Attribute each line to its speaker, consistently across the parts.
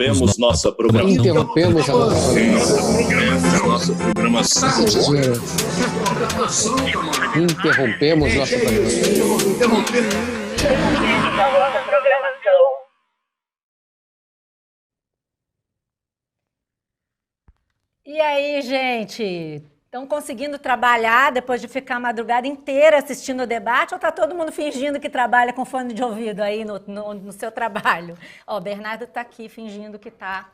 Speaker 1: Interrompemos nossa programação.
Speaker 2: Interrompemos a
Speaker 1: Nossa programação.
Speaker 2: Interrompemos nossa programação.
Speaker 3: E aí, gente? Estão conseguindo trabalhar depois de ficar a madrugada inteira assistindo o debate ou tá todo mundo fingindo que trabalha com fone de ouvido aí no seu trabalho? Ó, o Bernardo tá aqui fingindo que tá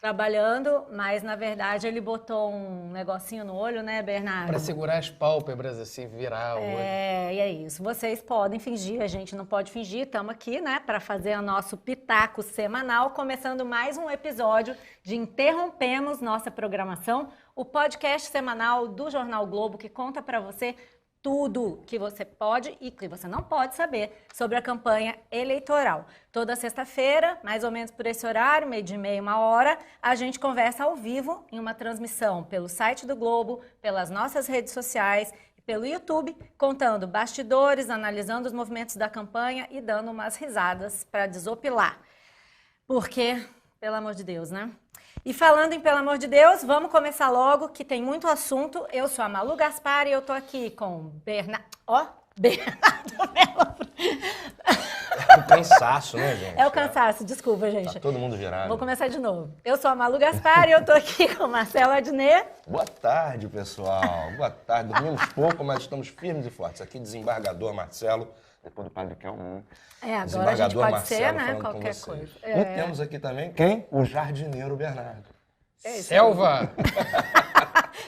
Speaker 3: trabalhando, mas na verdade ele botou um negocinho no olho, né, Bernardo?
Speaker 2: Para segurar as pálpebras, assim, virar o olho.
Speaker 3: E é isso. Vocês podem fingir, a gente não pode fingir. Estamos aqui, né, para fazer o nosso pitaco semanal, começando mais um episódio de Interrompemos Nossa Programação, o podcast semanal do Jornal Globo que conta para você tudo que você pode e que você não pode saber sobre a campanha eleitoral. Toda sexta-feira, mais ou menos por esse horário, 12h30, 1h, a gente conversa ao vivo em uma transmissão pelo site do Globo, pelas nossas redes sociais e pelo YouTube, contando bastidores, analisando os movimentos da campanha e dando umas risadas para desopilar. Porque, pelo amor de Deus, né? E falando em pelo amor de Deus, vamos começar logo, que tem muito assunto. Eu sou a Malu Gaspar e eu tô aqui com Bernardo Mello.
Speaker 4: É o cansaço, né, gente?
Speaker 3: É o cansaço, desculpa, gente.
Speaker 4: Tá todo mundo virado.
Speaker 3: Vou começar de novo. Eu sou a Malu Gaspar e eu tô aqui com Marcelo Adnet.
Speaker 4: Boa tarde, pessoal. Boa tarde. Dormimos pouco, mas estamos firmes e fortes. Aqui, desembargador Marcelo, depois do Padre Kelman.
Speaker 3: Agora a gente pode ser, né? Qualquer coisa.
Speaker 4: E temos aqui também quem? O jardineiro Bernardo.
Speaker 2: Selva!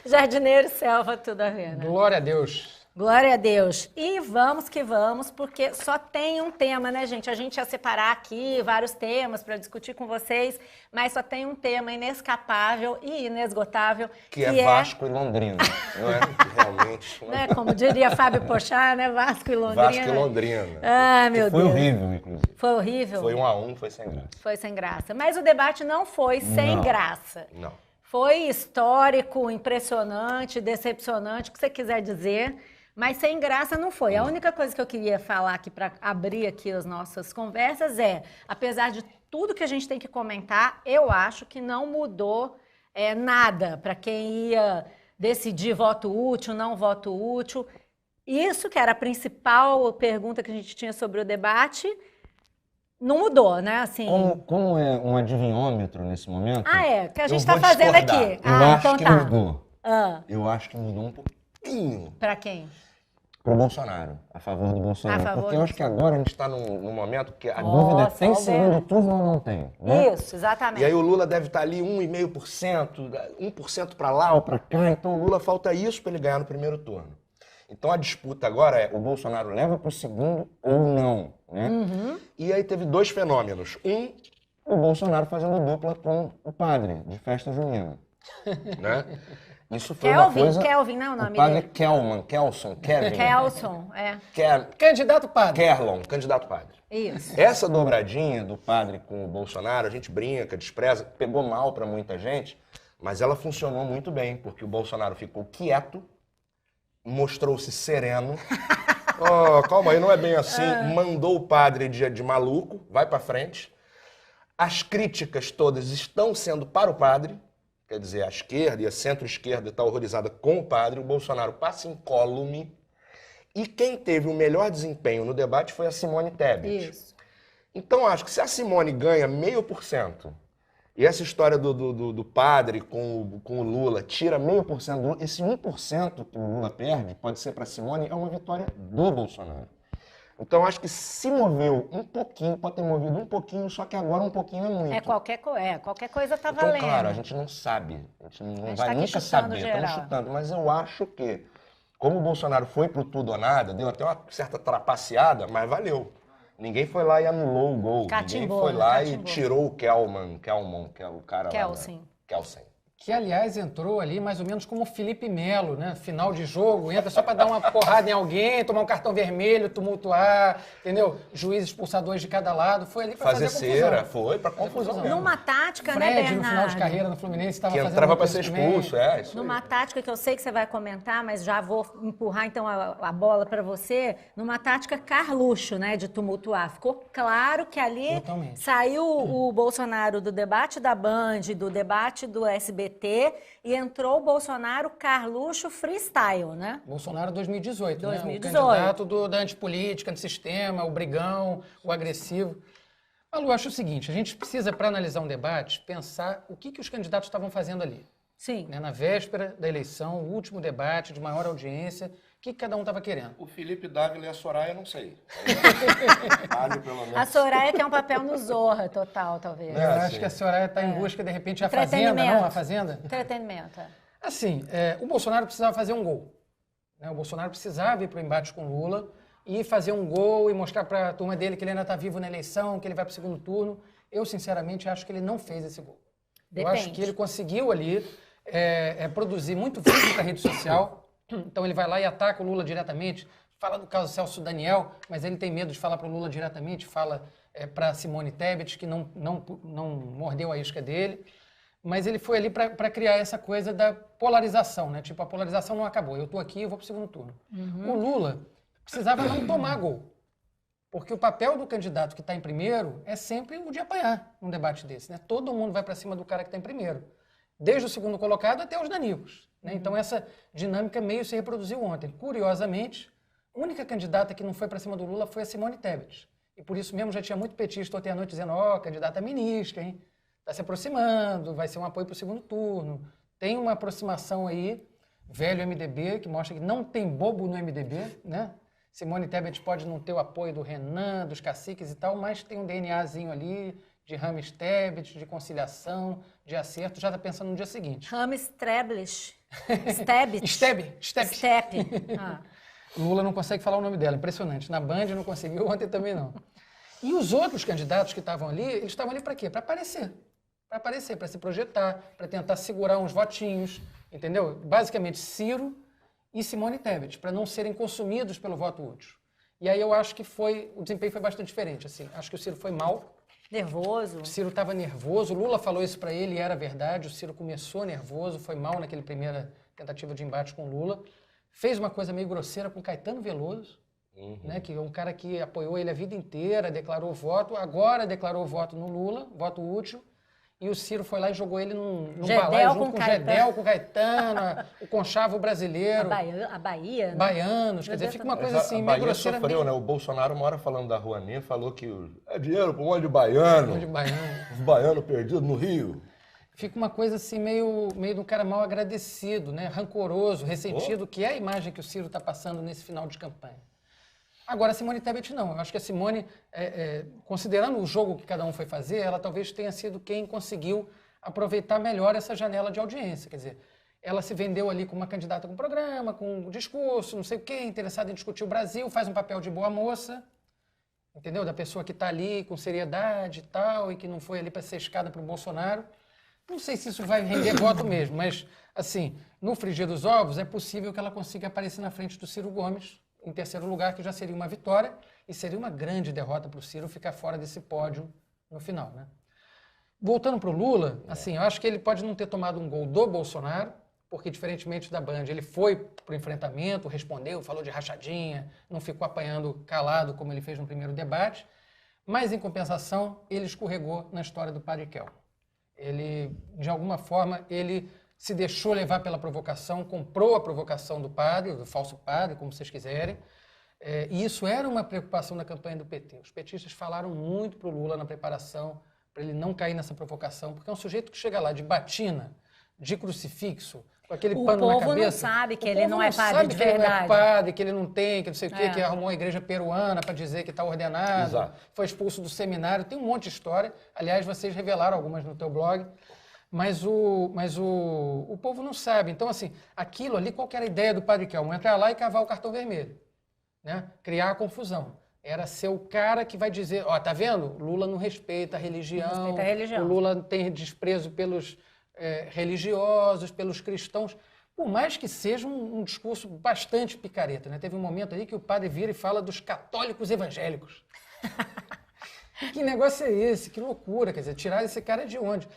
Speaker 3: Jardineiro, selva, tudo a ver, né?
Speaker 2: Glória a Deus.
Speaker 3: Glória a Deus. E vamos que vamos, porque só tem um tema, né, gente? A gente ia separar aqui vários temas para discutir com vocês, mas só tem um tema inescapável e inesgotável,
Speaker 4: que é Vasco e Londrina, não é? Realmente.
Speaker 3: Né? Como diria Fábio Pochá, né? Vasco e Londrina.
Speaker 4: Vasco e Londrina.
Speaker 3: Ah, meu Deus.
Speaker 4: Foi horrível, inclusive.
Speaker 3: Foi horrível?
Speaker 4: Foi 1-1, foi sem graça.
Speaker 3: Foi sem graça. Mas o debate não foi sem graça.
Speaker 4: Não.
Speaker 3: Foi histórico, impressionante, decepcionante, o que você quiser dizer. Mas sem graça não foi. A única coisa que eu queria falar aqui para abrir aqui as nossas conversas é, apesar de tudo que a gente tem que comentar, eu acho que não mudou nada para quem ia decidir voto útil, não voto útil. Isso que era a principal pergunta que a gente tinha sobre o debate, não mudou, né? Assim...
Speaker 4: Como é um adivinhômetro nesse momento...
Speaker 3: que a gente está fazendo aqui.
Speaker 4: Eu acho
Speaker 3: então
Speaker 4: que
Speaker 3: tá.
Speaker 4: mudou. Eu acho que mudou um pouquinho.
Speaker 3: Para quem?
Speaker 4: Pro Bolsonaro, a favor do Bolsonaro. Porque eu acho que agora a gente está num momento que a dúvida tem segundo turno ou não tem. Né?
Speaker 3: Isso, exatamente.
Speaker 4: E aí o Lula deve estar ali 1,5%, 1% para lá ou para cá. Então o Lula falta isso para ele ganhar no primeiro turno. Então a disputa agora é o Bolsonaro leva para o segundo ou não. Né?
Speaker 3: Uhum.
Speaker 4: E aí teve dois fenômenos. O Bolsonaro fazendo dupla com o padre de festa junina. Né? Isso foi uma coisa...
Speaker 3: Kelvin, não é o nome
Speaker 4: dele? O padre
Speaker 3: dele?
Speaker 4: Kevin.
Speaker 3: Kelson,
Speaker 2: Candidato padre.
Speaker 4: Kerlon, candidato padre.
Speaker 3: Isso.
Speaker 4: Essa dobradinha do padre com o Bolsonaro, a gente brinca, despreza, pegou mal para muita gente, mas ela funcionou muito bem, porque o Bolsonaro ficou quieto, mostrou-se sereno. Calma aí, não é bem assim. Mandou o padre de maluco, vai para frente. As críticas todas estão sendo para o padre. Quer dizer, a esquerda e a centro-esquerda está horrorizada com o padre, o Bolsonaro passa incólume. E quem teve o melhor desempenho no debate foi a Simone Tebet.
Speaker 3: Isso.
Speaker 4: Então, acho que se a Simone ganha 0,5%, e essa história do padre com o Lula tira 0,5% do Lula, esse 1% que o Lula perde, pode ser para a Simone, é uma vitória do Bolsonaro. Então, acho que se moveu um pouquinho, pode ter movido um pouquinho, só que agora um pouquinho é muito.
Speaker 3: Qualquer coisa tá
Speaker 4: então,
Speaker 3: valendo.
Speaker 4: Claro, a gente não sabe, a gente não vai
Speaker 3: tá
Speaker 4: nunca saber, estamos chutando. Mas eu acho que, como o Bolsonaro foi pro tudo ou nada, deu até uma certa trapaceada, mas valeu. Ninguém foi lá e anulou o gol. Ninguém foi lá e tirou o Kelman, que é o cara
Speaker 3: Kelsen.
Speaker 4: lá. Kelsen.
Speaker 2: Que, aliás, entrou ali mais ou menos como o Felipe Melo, né? Final de jogo, entra só para dar uma porrada em alguém, tomar um cartão vermelho, tumultuar, entendeu? Juízes expulsar 2 de cada lado. Foi ali para fazer
Speaker 4: cera,
Speaker 2: confusão.
Speaker 4: foi pra confusão mesmo.
Speaker 3: Numa tática, né,
Speaker 2: Fred,
Speaker 3: Bernardo?
Speaker 2: no final de carreira no Fluminense, estava
Speaker 4: Que
Speaker 2: fazendo
Speaker 4: entrava para
Speaker 2: muito
Speaker 4: ser
Speaker 2: isso também.
Speaker 4: expulso, é isso
Speaker 3: Numa
Speaker 4: aí.
Speaker 3: tática que eu sei que você vai comentar, mas já vou empurrar então a bola para você, numa tática Carluxo, né, de tumultuar. Ficou claro que ali
Speaker 2: Totalmente.
Speaker 3: saiu o Bolsonaro do debate da Band, do debate do SBT, e entrou o Bolsonaro Carluxo freestyle, né?
Speaker 2: Bolsonaro 2018, né?
Speaker 3: 2018.
Speaker 2: O candidato da antipolítica, antissistema, o brigão, o agressivo. Malu, eu acho o seguinte, a gente precisa, para analisar um debate, pensar o que os candidatos estavam fazendo ali.
Speaker 3: Sim.
Speaker 2: Né? Na véspera da eleição, o último debate de maior audiência, o que cada um estava querendo?
Speaker 4: O Felipe Dávila e a Soraya, não sei. Vale, pelo menos.
Speaker 3: A Soraya tem um papel no Zorra total, talvez.
Speaker 2: Eu
Speaker 4: É,
Speaker 2: acho
Speaker 4: sim.
Speaker 2: que a Soraya está em busca, de repente, a Fazenda,
Speaker 3: Entretenimento.
Speaker 2: não? A Fazenda?
Speaker 3: Entretenimento.
Speaker 2: Assim, o Bolsonaro precisava fazer um gol. Né? O Bolsonaro precisava ir para o embate com o Lula e fazer um gol e mostrar para a turma dele que ele ainda está vivo na eleição, que ele vai para o segundo turno. Eu, sinceramente, acho que ele não fez esse gol. Eu acho que ele conseguiu ali produzir muito vídeo para a rede social. Então ele vai lá e ataca o Lula diretamente, fala do caso Celso Daniel, mas ele tem medo de falar para o Lula diretamente, fala para Simone Tebet, que não mordeu a isca dele. Mas ele foi ali para criar essa coisa da polarização, né? Tipo, a polarização não acabou. Eu estou aqui, eu vou para o segundo turno. O Lula precisava não tomar gol. Porque o papel do candidato que está em primeiro é sempre o de apanhar num debate desse, né? Todo mundo vai para cima do cara que está em primeiro. Desde o segundo colocado até os nanicos. Né? Então, essa dinâmica meio se reproduziu ontem. Curiosamente, a única candidata que não foi para cima do Lula foi a Simone Tebet. E por isso mesmo já tinha muito petista ontem à noite dizendo, candidata ministra, hein? Está se aproximando, vai ser um apoio para o segundo turno. Tem uma aproximação aí, velho MDB, que mostra que não tem bobo no MDB, né? Simone Tebet pode não ter o apoio do Renan, dos caciques e tal, mas tem um DNAzinho ali de Rames Tebet, de conciliação, de acerto, já está pensando no dia seguinte.
Speaker 3: Rames Treblish. Stebit. Step. Ah.
Speaker 2: Lula não consegue falar o nome dela, impressionante. Na Band não conseguiu, ontem também não. E os outros candidatos que estavam ali, eles estavam ali para quê? Para aparecer. Para aparecer, para se projetar, para tentar segurar uns votinhos, entendeu? Basicamente, Ciro e Simone Tebet, para não serem consumidos pelo voto útil. E aí eu acho que o desempenho foi bastante diferente. Assim. Acho que o Ciro foi mal.
Speaker 3: Nervoso.
Speaker 2: O Ciro estava nervoso. O Lula falou isso para ele e era verdade. O Ciro começou nervoso, foi mal naquela primeira tentativa de embate com o Lula. Fez uma coisa meio grosseira com Caetano Veloso, né, que é um cara que apoiou ele a vida inteira, declarou voto, agora declarou voto no Lula, voto útil. E o Ciro foi lá e jogou ele num balaio junto com o Gedel, com o Caetano, o Conchavo brasileiro.
Speaker 3: A Bahia, né?
Speaker 2: Baianos, quer dizer, fica uma coisa assim, meio grosseira.
Speaker 4: Sofreu, né? O Bolsonaro, uma hora falando da Rouanet, falou que é dinheiro para um monte de baiano. Os baianos perdidos no Rio.
Speaker 2: Fica uma coisa assim, meio de um cara mal agradecido, né? Rancoroso, ressentido, que é a imagem que o Ciro está passando nesse final de campanha. Agora, a Simone Tebet não. Eu acho que a Simone, considerando o jogo que cada um foi fazer, ela talvez tenha sido quem conseguiu aproveitar melhor essa janela de audiência. Quer dizer, ela se vendeu ali como uma candidata com programa, com um discurso, não sei o quê, interessada em discutir o Brasil, faz um papel de boa moça, entendeu? Da pessoa que está ali com seriedade e tal, e que não foi ali para ser escada para o Bolsonaro. Não sei se isso vai render voto mesmo, mas, assim, no frigir dos ovos, é possível que ela consiga aparecer na frente do Ciro Gomes, em terceiro lugar, que já seria uma vitória, e seria uma grande derrota para o Ciro ficar fora desse pódio no final, né? Voltando para o Lula, assim, eu acho que ele pode não ter tomado um gol do Bolsonaro, porque, diferentemente da Band, ele foi para o enfrentamento, respondeu, falou de rachadinha, não ficou apanhando calado como ele fez no primeiro debate, mas, em compensação, ele escorregou na história do Padre Kelmo. Ele, de alguma forma, ele se deixou levar pela provocação, comprou a provocação do padre, do falso padre, como vocês quiserem, e isso era uma preocupação da campanha do PT. Os petistas falaram muito para o Lula na preparação, para ele não cair nessa provocação, porque é um sujeito que chega lá de batina, de crucifixo, com aquele pano na cabeça.
Speaker 3: O povo não sabe que ele não é padre de
Speaker 2: verdade. Ele não é padre, que ele não tem, que não sei o quê, que arrumou uma igreja peruana para dizer que está ordenado,
Speaker 4: Exato.
Speaker 2: Foi expulso do seminário, tem um monte de história. Aliás, vocês revelaram algumas no teu blog, mas o povo não sabe. Então, assim, aquilo ali, qual que era a ideia do Padre Kelmo? Entrar lá e cavar o cartão vermelho, né? Criar a confusão. Era ser o cara que vai dizer, tá vendo? Lula não respeita a religião, o Lula tem desprezo religiosos, pelos cristãos, por mais que seja um discurso bastante picareta, né? Teve um momento ali que o padre vira e fala dos católicos evangélicos. Que negócio é esse? Que loucura, quer dizer, tirar esse cara de onde?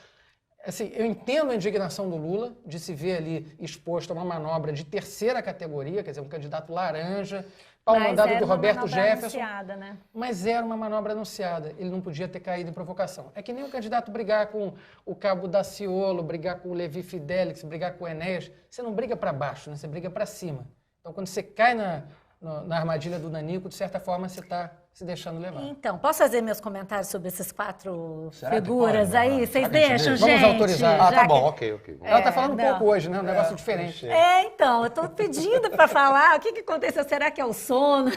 Speaker 2: Assim, eu entendo a indignação do Lula de se ver ali exposto a uma manobra de terceira categoria, quer dizer, um candidato laranja, pau mandado do Roberto Jefferson.
Speaker 3: Anunciada, né?
Speaker 2: Mas era uma manobra anunciada, ele não podia ter caído em provocação. É que nem o candidato brigar com o Cabo Daciolo, brigar com o Levi Fidelix, brigar com o Enéas. Você não briga para baixo, né? Você briga para cima. Então, quando você cai na armadilha do Nanico, de certa forma, você está se deixando levar.
Speaker 3: Então, posso fazer meus comentários sobre esses 4
Speaker 4: Será que
Speaker 3: figuras
Speaker 4: pode?
Speaker 3: aí? Vocês
Speaker 4: Será que a gente
Speaker 3: deixam,
Speaker 4: deixa?
Speaker 3: gente?
Speaker 2: Vamos autorizar.
Speaker 4: Ah,
Speaker 3: Já
Speaker 4: tá
Speaker 3: que-
Speaker 4: bom, ok.
Speaker 2: Ela está falando um
Speaker 3: não.
Speaker 2: pouco hoje, né? Um negócio diferente.
Speaker 3: Então, eu tô pedindo para falar. O que aconteceu? Será que é o sono?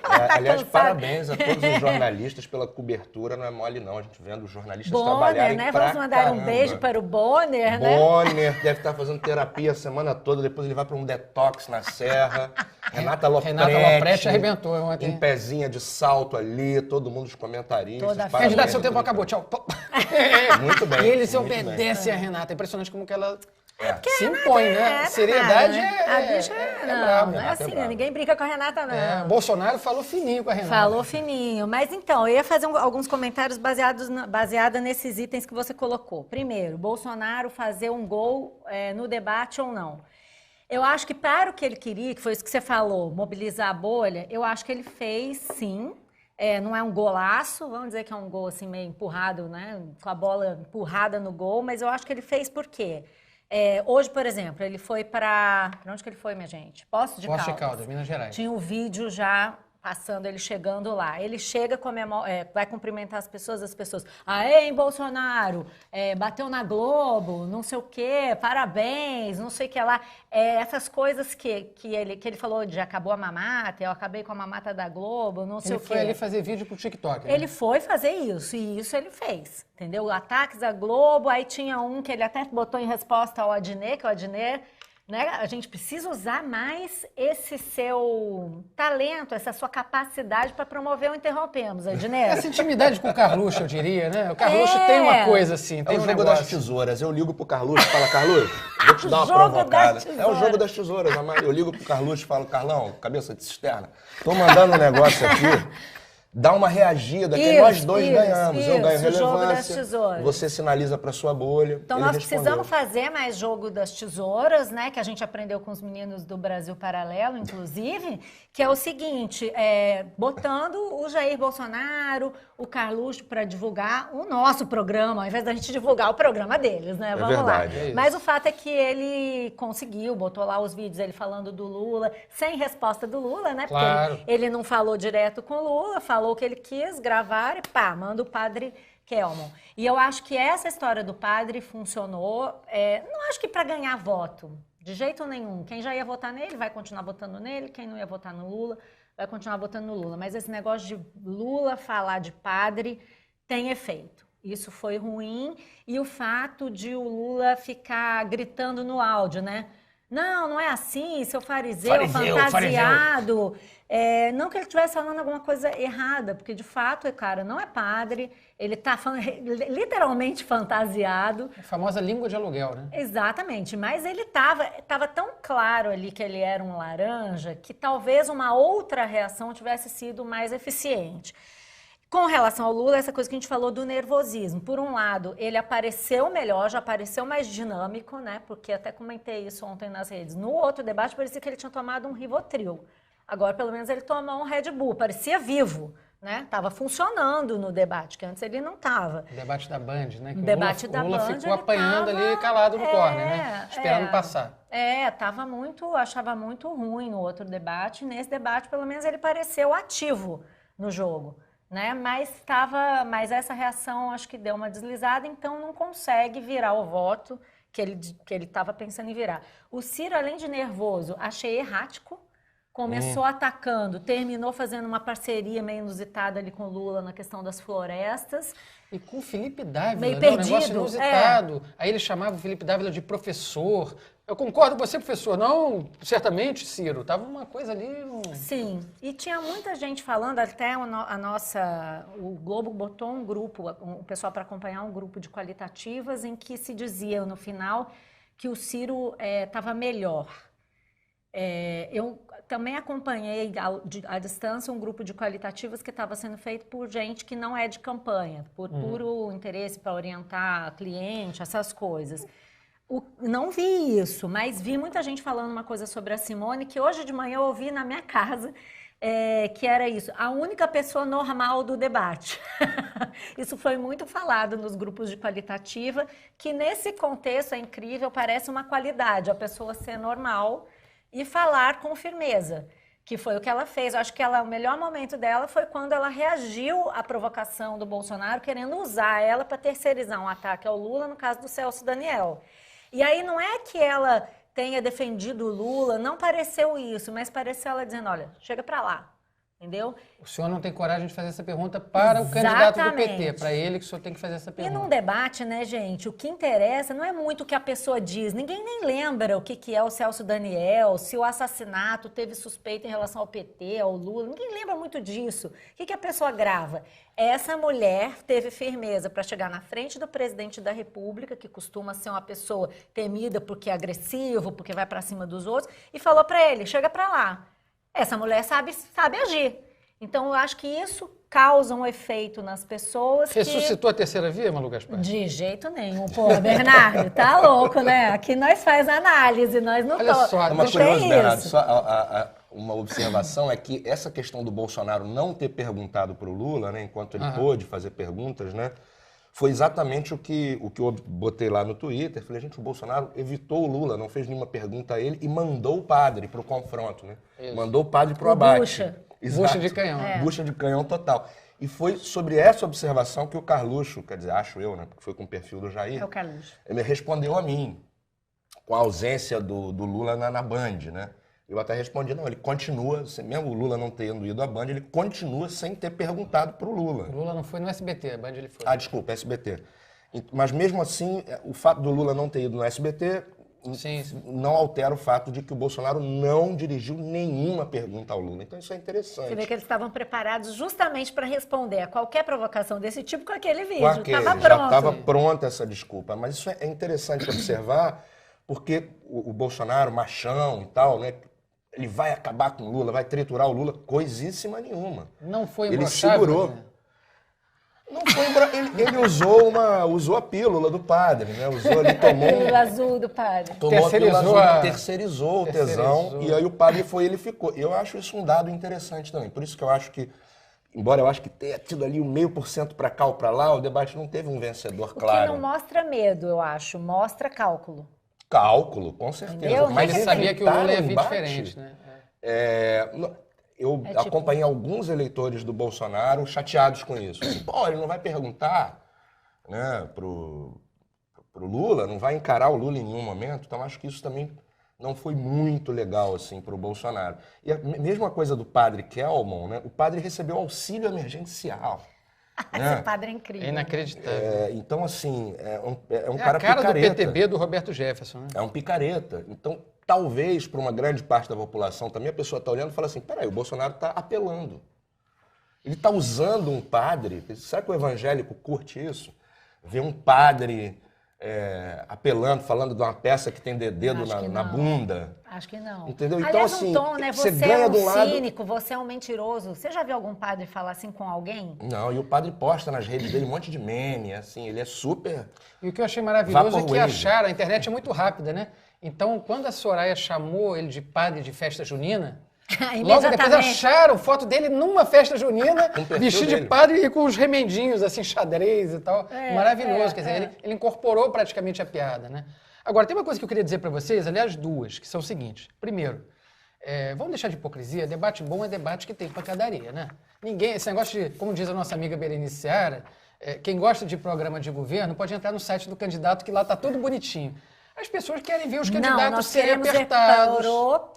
Speaker 4: Aliás,
Speaker 3: Cansada.
Speaker 4: parabéns a todos os jornalistas pela cobertura, não é mole não, a gente vendo os jornalistas
Speaker 3: Bonner,
Speaker 4: trabalharem
Speaker 3: né?
Speaker 4: pra
Speaker 3: Vamos mandar
Speaker 4: caramba.
Speaker 3: um beijo para o Bonner, né?
Speaker 4: Bonner deve estar fazendo terapia a semana toda, depois ele vai para um detox na serra. Renata Lopretti
Speaker 2: arrebentou ontem.
Speaker 4: em pezinha de salto ali, todo mundo, os comentaristas.
Speaker 3: Toda
Speaker 4: parabéns
Speaker 2: Candidato,
Speaker 4: a
Speaker 2: seu tempo
Speaker 4: todo
Speaker 2: acabou,
Speaker 4: mundo.
Speaker 2: tchau.
Speaker 4: Muito bem.
Speaker 2: E ele se
Speaker 4: muito bem.
Speaker 2: obedece a Renata. É impressionante como que ela se
Speaker 3: É,
Speaker 2: impõe, né? Seriedade
Speaker 3: A bicha
Speaker 2: é
Speaker 3: não,
Speaker 2: brabo.
Speaker 3: não é
Speaker 4: Renata é
Speaker 3: assim,
Speaker 4: brava.
Speaker 3: ninguém brinca com a Renata, não.
Speaker 2: Bolsonaro falou fininho com a Renata.
Speaker 3: Falou fininho. Mas então, eu ia fazer alguns comentários baseada nesses itens que você colocou. Primeiro, Bolsonaro fazer um gol no debate ou não. Eu acho que para o que ele queria, que foi isso que você falou, mobilizar a bolha, eu acho que ele fez sim. Não é um golaço, vamos dizer que é um gol assim meio empurrado, né? Com a bola empurrada no gol, mas eu acho que ele fez por quê? Hoje, por exemplo, ele foi para onde que ele foi, minha gente? Poços de Caldas,
Speaker 2: Minas Gerais.
Speaker 3: Tinha um vídeo já passando ele chegando lá. Ele chega, vai cumprimentar as pessoas, aê, hein, Bolsonaro, bateu na Globo, não sei o quê, parabéns, não sei o que lá. Essas coisas que ele falou de acabou a mamata, eu acabei com a mamata da Globo, não sei
Speaker 2: Ele
Speaker 3: o quê.
Speaker 2: foi ali fazer vídeo pro TikTok. Né?
Speaker 3: Ele foi fazer isso, e isso ele fez, entendeu? Ataques à Globo, aí tinha um que ele até botou em resposta ao Adnet, que o Adnet, né, a gente precisa usar mais esse seu talento, essa sua capacidade para promover o Interrompemos, Adnet.
Speaker 2: Essa intimidade com o Carluxo, eu diria, né? O Carluxo tem uma coisa assim,
Speaker 4: É
Speaker 2: tem
Speaker 4: o
Speaker 2: um
Speaker 4: jogo
Speaker 2: negócio.
Speaker 4: das tesouras. Eu ligo pro Carluxo e falo, Carluxo, vou te dar uma
Speaker 3: Jogo
Speaker 4: provocada.
Speaker 3: das
Speaker 4: É o
Speaker 3: tesouras.
Speaker 4: jogo das tesouras, Amado. Eu ligo pro Carluxo e falo, Carlão, cabeça de cisterna, tô mandando um negócio aqui. Dá uma reagida, que
Speaker 3: Isso,
Speaker 4: nós dois
Speaker 3: isso,
Speaker 4: ganhamos. Eu ganho
Speaker 3: isso, o jogo das
Speaker 4: relevância,
Speaker 3: tesouras.
Speaker 4: você sinaliza para sua bolha.
Speaker 3: Então,
Speaker 4: ele
Speaker 3: nós
Speaker 4: respondeu.
Speaker 3: precisamos fazer mais jogo das tesouras, né? Que a gente aprendeu com os meninos do Brasil Paralelo, inclusive, que é o seguinte, botando o Jair Bolsonaro, o Carluxo para divulgar o nosso programa, ao invés da gente divulgar o programa deles, né? Vamos
Speaker 4: verdade,
Speaker 3: lá.
Speaker 4: é isso.
Speaker 3: Mas o fato é que ele conseguiu, botou lá os vídeos ele falando do Lula, sem resposta do Lula, né? Porque
Speaker 2: Claro.
Speaker 3: ele não falou direto com o Lula, falou o que ele quis, gravar e pá, manda o padre Kelmon. E eu acho que essa história do padre funcionou, não acho que para ganhar voto, de jeito nenhum. Quem já ia votar nele vai continuar votando nele, quem não ia votar no Lula vai continuar votando no Lula. Mas esse negócio de Lula falar de padre tem efeito. Isso foi ruim. E o fato de o Lula ficar gritando no áudio, né? Não é assim, seu fariseu fantasiado. Não que ele estivesse falando alguma coisa errada, porque de fato, cara, não é padre, ele está literalmente fantasiado.
Speaker 2: A famosa língua de aluguel, né?
Speaker 3: Exatamente, mas ele estava tão claro ali que ele era um laranja que talvez uma outra reação tivesse sido mais eficiente. Com relação ao Lula, essa coisa que a gente falou do nervosismo. Por um lado, ele apareceu melhor, já apareceu mais dinâmico, né? Porque até comentei isso ontem nas redes. No outro debate, parecia que ele tinha tomado um Rivotril. Agora, pelo menos, ele tomou um Red Bull. Parecia vivo, né? Tava funcionando no debate, que antes ele não estava.
Speaker 2: O debate da Band, né? Que
Speaker 3: O debate
Speaker 2: o
Speaker 3: da
Speaker 2: Lula
Speaker 3: Band,
Speaker 2: ficou
Speaker 3: ele
Speaker 2: apanhando
Speaker 3: tava-
Speaker 2: ali calado no corner, né? Esperando passar.
Speaker 3: Achava muito ruim no outro debate. Nesse debate, pelo menos, ele pareceu ativo no jogo, né? Mas essa reação acho que deu uma deslizada, então não consegue virar o voto que ele estava pensando em virar. O Ciro, além de nervoso, achei errático. Começou atacando, terminou fazendo uma parceria meio inusitada ali com o Lula na questão das florestas.
Speaker 2: E com o Felipe Dávila,
Speaker 3: Meio
Speaker 2: né? Um negócio
Speaker 3: perdido,
Speaker 2: inusitado. Aí ele chamava o Felipe Dávila de professor, Eu concordo com você, professor. Não, certamente, Ciro. Tava uma coisa ali...
Speaker 3: Sim, e tinha muita gente falando, até o Globo botou um grupo, o pessoal para acompanhar um grupo de qualitativas em que se dizia no final que o Ciro estava melhor. Eu também acompanhei à distância um grupo de qualitativas que estava sendo feito por gente que não é de campanha, por puro interesse para orientar cliente, essas coisas. Não vi isso, mas vi muita gente falando uma coisa sobre a Simone, que hoje de manhã eu ouvi na minha casa, que era isso, a única pessoa normal do debate. Isso foi muito falado nos grupos de qualitativa, que nesse contexto é incrível, parece uma qualidade, a pessoa ser normal e falar com firmeza, que foi o que ela fez. Eu acho que o melhor momento dela foi quando ela reagiu à provocação do Bolsonaro, querendo usar ela para terceirizar um ataque ao Lula, no caso do Celso Daniel. E aí não é que ela tenha defendido o Lula, não pareceu isso, mas pareceu ela dizendo, olha, chega para lá, entendeu?
Speaker 2: O senhor não tem coragem de fazer essa pergunta para o candidato do PT, para ele que o senhor tem que fazer essa pergunta.
Speaker 3: E num debate, né, gente, o que interessa não é muito o que a pessoa diz, ninguém nem lembra o que é o Celso Daniel, se o assassinato teve suspeita em relação ao PT, ao Lula, ninguém lembra muito disso. O que a pessoa grava? Essa mulher teve firmeza para chegar na frente do presidente da República, que costuma ser uma pessoa temida porque é agressivo, porque vai para cima dos outros, e falou para ele, chega para lá. Essa mulher sabe agir. Então, eu acho que isso causa um efeito nas pessoas.
Speaker 2: Ressuscitou a terceira via, Malu Gaspar?
Speaker 3: De jeito nenhum. Pô, Bernardo, tá louco, né? Aqui nós faz análise, nós não...
Speaker 2: Olha só,
Speaker 4: uma curiosidade, Bernardo, só uma observação é que essa questão do Bolsonaro não ter perguntado para o Lula, né, enquanto ele pôde fazer perguntas, né, foi exatamente o que eu botei lá no Twitter. Falei, gente, o Bolsonaro evitou o Lula, não fez nenhuma pergunta a ele e mandou o padre para o confronto, né? Isso. Mandou o padre para o abate.
Speaker 2: Bucha de canhão.
Speaker 4: Bucha de canhão total. E foi sobre essa observação que o Carluxo, quer dizer, acho eu, né, porque foi com o perfil do Jair,
Speaker 3: é o Carluxo.
Speaker 4: Ele respondeu a mim, com a ausência do Lula na Band, né? Eu até respondi, não, ele continua, mesmo o Lula não tendo ido à Band, ele continua sem ter perguntado para o Lula.
Speaker 2: O Lula não foi no SBT, a Band ele foi.
Speaker 4: Ah, desculpa, SBT. Mas mesmo assim, o fato do Lula não ter ido no SBT não altera o fato de que o Bolsonaro não dirigiu nenhuma pergunta ao Lula. Então isso é interessante.
Speaker 3: Você vê que eles estavam preparados justamente para responder a qualquer provocação desse tipo com aquele vídeo.
Speaker 4: Já estava pronta essa desculpa. Mas isso é interessante observar, porque o Bolsonaro, machão e tal, né? Ele vai acabar com o Lula, vai triturar o Lula, coisíssima nenhuma.
Speaker 2: Não foi
Speaker 4: Ele segurou.
Speaker 2: Né?
Speaker 4: Não foi ele usou a pílula do padre, né? Ele tomou
Speaker 3: a pílula azul do padre.
Speaker 4: Tomou terceirizou o tesão e aí o padre foi e ele ficou. Eu acho isso um dado interessante também. Por isso que eu acho que, embora eu acho que tenha tido ali 0,5% para cá ou para lá, o debate não teve um vencedor claro.
Speaker 3: O que não mostra medo, eu acho, mostra cálculo.
Speaker 4: Cálculo, com certeza.
Speaker 3: Entendeu?
Speaker 2: Mas ele sabia que o Lula ia vir diferente, né?
Speaker 4: Eu acompanhei alguns eleitores do Bolsonaro chateados com isso. Pô, ele não vai perguntar, né, pro Lula, não vai encarar o Lula em nenhum momento. Então, acho que isso também não foi muito legal, assim, pro Bolsonaro. E a mesma coisa do padre Kelmon, né? O padre recebeu auxílio emergencial.
Speaker 3: Esse padre é incrível.
Speaker 2: É inacreditável.
Speaker 4: Então, assim, é um cara picareta.
Speaker 2: É a cara do PTB do Roberto Jefferson, né?
Speaker 4: É um picareta. Então, talvez, para uma grande parte da população, também a pessoa está olhando e fala assim, peraí, o Bolsonaro está apelando. Ele está usando um padre. Será que o evangélico curte isso? Ver um padre apelando, falando de uma peça que tem dedo na bunda.
Speaker 3: Acho que não.
Speaker 4: Entendeu? Então,
Speaker 3: aliás,
Speaker 4: assim,
Speaker 3: um tom, né? Você
Speaker 4: ganha
Speaker 3: é um
Speaker 4: de um lado...
Speaker 3: cínico, você é um mentiroso. Você já viu algum padre falar assim com alguém?
Speaker 4: Não, e o padre posta nas redes dele um monte de meme, assim, ele é super...
Speaker 2: E o que eu achei maravilhoso é que acharam, a internet é muito rápida, né? Então, quando a Soraya chamou ele de padre de festa junina, logo depois acharam foto dele numa festa junina, vestido de padre e com os remendinhos, assim, xadrez e tal. Maravilhoso, quer dizer, ele incorporou praticamente a piada, né? Agora, tem uma coisa que eu queria dizer para vocês, aliás, duas, que são o seguinte. Primeiro, vamos deixar de hipocrisia, debate bom é debate que tem pancadaria, né? Ninguém, esse negócio de, como diz a nossa amiga Berenice Seara, quem gosta de programa de governo pode entrar no site do candidato que lá tá tudo bonitinho. As pessoas querem ver os candidatos serem apertados.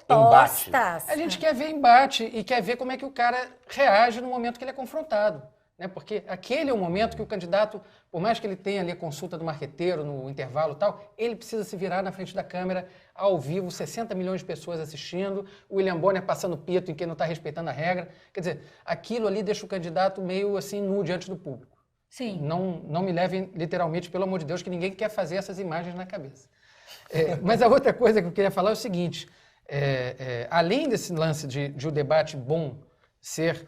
Speaker 3: Embate.
Speaker 2: A gente quer ver embate e quer ver como é que o cara reage no momento que ele é confrontado. né? Porque aquele é o momento que o candidato, por mais que ele tenha ali a consulta do marqueteiro no intervalo e tal, ele precisa se virar na frente da câmera, ao vivo, 60 milhões de pessoas assistindo, o William Bonner passando pito em quem não está respeitando a regra. Quer dizer, aquilo ali deixa o candidato meio assim nu diante do público.
Speaker 3: Sim.
Speaker 2: Não me levem literalmente, pelo amor de Deus, que ninguém quer fazer essas imagens na cabeça. Mas a outra coisa que eu queria falar é o seguinte, além desse lance de o debate bom ser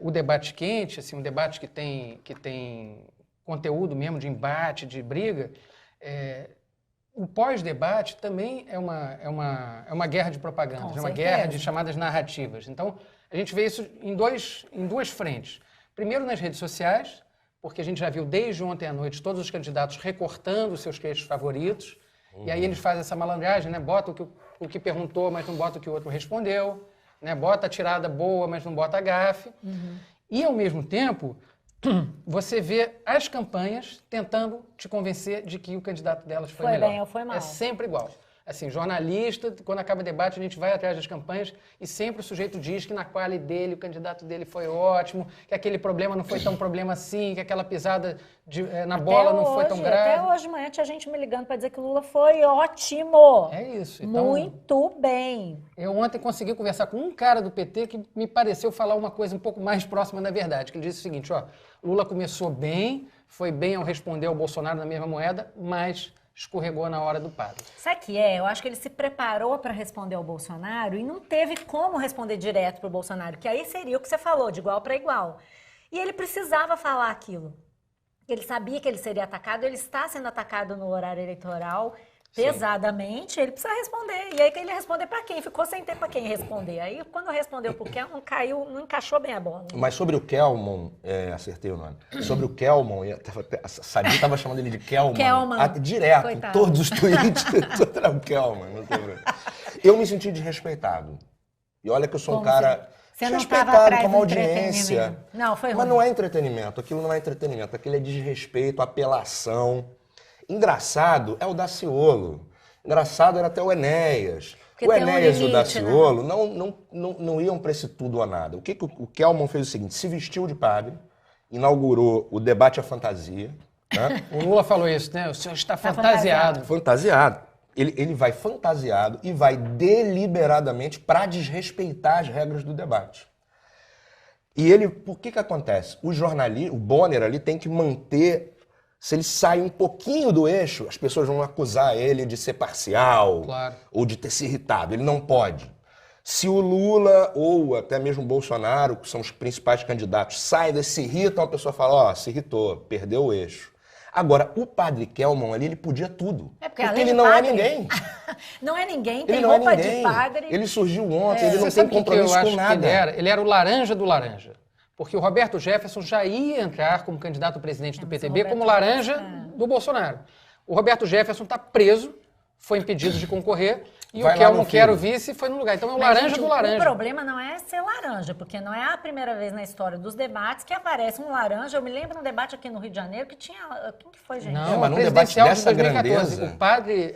Speaker 2: o debate quente, assim, um debate que tem conteúdo mesmo de embate, de briga, o pós-debate também é uma guerra de propaganda, é uma guerra de chamadas narrativas. Então, a gente vê isso em duas frentes. Primeiro, nas redes sociais, porque a gente já viu desde ontem à noite todos os candidatos recortando os seus queixos favoritos, e aí eles fazem essa malandragem, né? Bota o que perguntou, mas não bota o que o outro respondeu, né? Bota a tirada boa, mas não bota a gafe. E, ao mesmo tempo, você vê as campanhas tentando te convencer de que o candidato delas foi melhor.
Speaker 3: Foi bem ou foi mal.
Speaker 2: É sempre igual. Assim, jornalista, quando acaba o debate, a gente vai atrás das campanhas e sempre o sujeito diz que na quali dele, o candidato dele foi ótimo, que aquele problema não foi tão problema assim, que aquela pisada na bola não foi tão grave.
Speaker 3: Até hoje de manhã tinha gente me ligando para dizer que o Lula foi ótimo.
Speaker 2: É isso. Então,
Speaker 3: muito bem.
Speaker 2: Eu ontem consegui conversar com um cara do PT que me pareceu falar uma coisa um pouco mais próxima da verdade, que ele disse o seguinte, Lula começou bem, foi bem ao responder ao Bolsonaro na mesma moeda, mas escorregou na hora do padre.
Speaker 3: Sabe o que é? Eu acho que ele se preparou para responder ao Bolsonaro e não teve como responder direto para o Bolsonaro, que aí seria o que você falou, de igual para igual. E ele precisava falar aquilo. Ele sabia que ele seria atacado, ele está sendo atacado no horário eleitoral pesadamente, ele precisa responder. E aí que ele responder para quem? Ficou sem ter para quem responder. Aí quando respondeu pro Kelmon, não encaixou bem a bola.
Speaker 4: Mas sobre o Kelmon, acertei o nome. Sobre o Kelmon, a Sadi estava chamando ele de Kelmon. Direto, coitado. Todos os tweets, tudo era o Kelmon. Eu me senti desrespeitado. E olha que eu sou um cara desrespeitado com uma audiência.
Speaker 3: Não, foi ruim.
Speaker 4: Mas não é entretenimento, aquilo não é entretenimento, aquilo é desrespeito, apelação. Engraçado é o Daciolo. Engraçado era até o Enéas. Porque o Enéas e o Daciolo não iam para esse tudo ou nada. O que o Kelmon fez o seguinte, se vestiu de padre, inaugurou o debate à fantasia. Né?
Speaker 2: O Lula falou isso, né? O senhor está fantasiado.
Speaker 4: Fantasiado. Ele vai fantasiado e vai deliberadamente para desrespeitar as regras do debate. E ele, por que acontece? O Bonner ali tem que manter... Se ele sai um pouquinho do eixo, as pessoas vão acusar ele de ser parcial,
Speaker 2: claro,
Speaker 4: ou de ter se irritado. Ele não pode. Se o Lula ou até mesmo o Bolsonaro, que são os principais candidatos, saem e se irritam, a pessoa fala, se irritou, perdeu o eixo. Agora, o padre Kelmon ali, ele podia tudo.
Speaker 3: Porque
Speaker 4: ele não é ninguém.
Speaker 3: Não é ninguém, tem roupa de padre.
Speaker 4: Ele surgiu ontem, ele não tem compromisso com nada.
Speaker 2: Ele era o laranja do laranja. Porque o Roberto Jefferson já ia entrar como candidato a presidente do PTB como laranja do Bolsonaro. O Roberto Jefferson está preso, foi impedido de concorrer, e o Kelmon, que era o vice, foi no lugar. Então é o laranja do laranja.
Speaker 3: O problema não é ser laranja, porque não é a primeira vez na história dos debates que aparece um laranja. Eu me lembro de um debate aqui no Rio de Janeiro que tinha... Quem que foi, gente?
Speaker 2: Não,
Speaker 4: mas num debate dessa grandeza...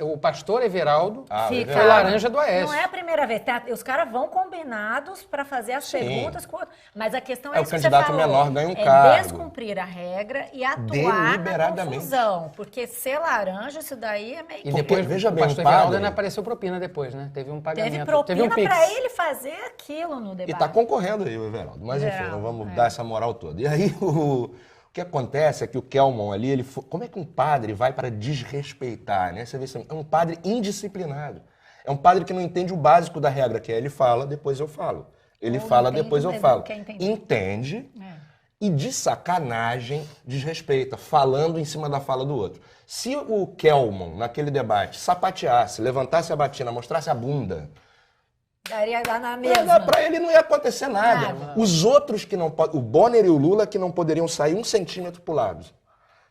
Speaker 2: O pastor Everaldo foi laranja do Aécio.
Speaker 3: Não é a primeira vez. Os caras vão combinados para fazer as perguntas com o outro. Mas a questão é isso que você falou.
Speaker 4: O candidato menor ganha um cargo.
Speaker 3: Descumprir a regra e atuar na confusão. Porque ser laranja, isso daí é meio...
Speaker 2: E depois, veja bem, o pastor Everaldo ainda apareceu propina depois, né? Teve um pagamento.
Speaker 3: Teve propina para ele fazer aquilo no debate.
Speaker 4: E está concorrendo aí o Everaldo. Mas enfim, não vamos dar essa moral toda. E aí o que acontece é que o Kelmon ali, como é que um padre vai para desrespeitar, né? Você vê assim, é um padre indisciplinado. É um padre que não entende o básico da regra, que é ele fala, depois eu falo. Ele fala, depois eu falo. Entende e de sacanagem desrespeita, falando em cima da fala do outro. Se o Kelmon, naquele debate, sapateasse, levantasse a batina, mostrasse a bunda...
Speaker 3: Daria lá na mesma.
Speaker 4: Para ele não ia acontecer nada. Os outros que não podem... O Bonner e o Lula que não poderiam sair 1 centímetro pro lado.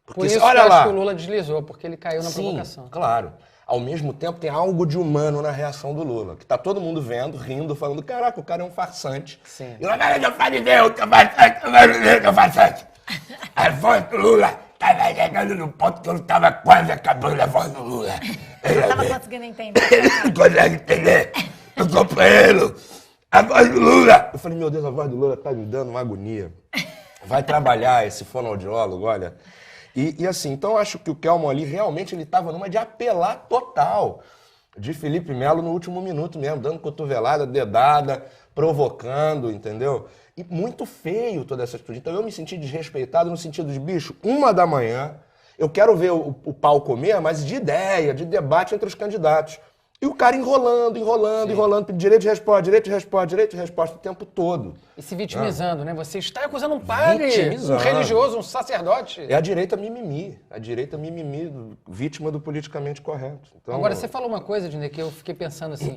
Speaker 2: Por isso olha lá, que o Lula deslizou, porque ele caiu na provocação.
Speaker 4: Claro. Ao mesmo tempo, tem algo de humano na reação do Lula, que tá todo mundo vendo, rindo, falando, caraca, o cara é um farsante.
Speaker 2: Sim.
Speaker 4: E o cara é fariseu, que é farsante. A voz do Lula estava chegando no ponto que eu estava quase acabando a voz do Lula.
Speaker 3: Eu estava conseguindo entender.
Speaker 4: Ele não consegue entender. Eu companheiro, a voz do Lula. Eu falei, meu Deus, a voz do Lula tá me dando uma agonia. vai trabalhar esse fonoaudiólogo, olha. E assim, então eu acho que o Kelmon ali realmente ele estava numa de apelar total de Felipe Melo no último minuto mesmo, dando cotovelada, dedada, provocando, entendeu? E muito feio toda essa atitude. Então eu me senti desrespeitado no sentido de, bicho, 1h, eu quero ver o pau comer, mas de ideia, de debate entre os candidatos. E o cara enrolando, direito de resposta o tempo todo.
Speaker 2: E se vitimizando, né? Você está acusando um padre,
Speaker 4: Vitimizando.
Speaker 2: um religioso, um sacerdote.
Speaker 4: É a direita mimimi, vítima do politicamente correto. Então,
Speaker 2: Agora, você falou uma coisa, Dinei, que eu fiquei pensando assim,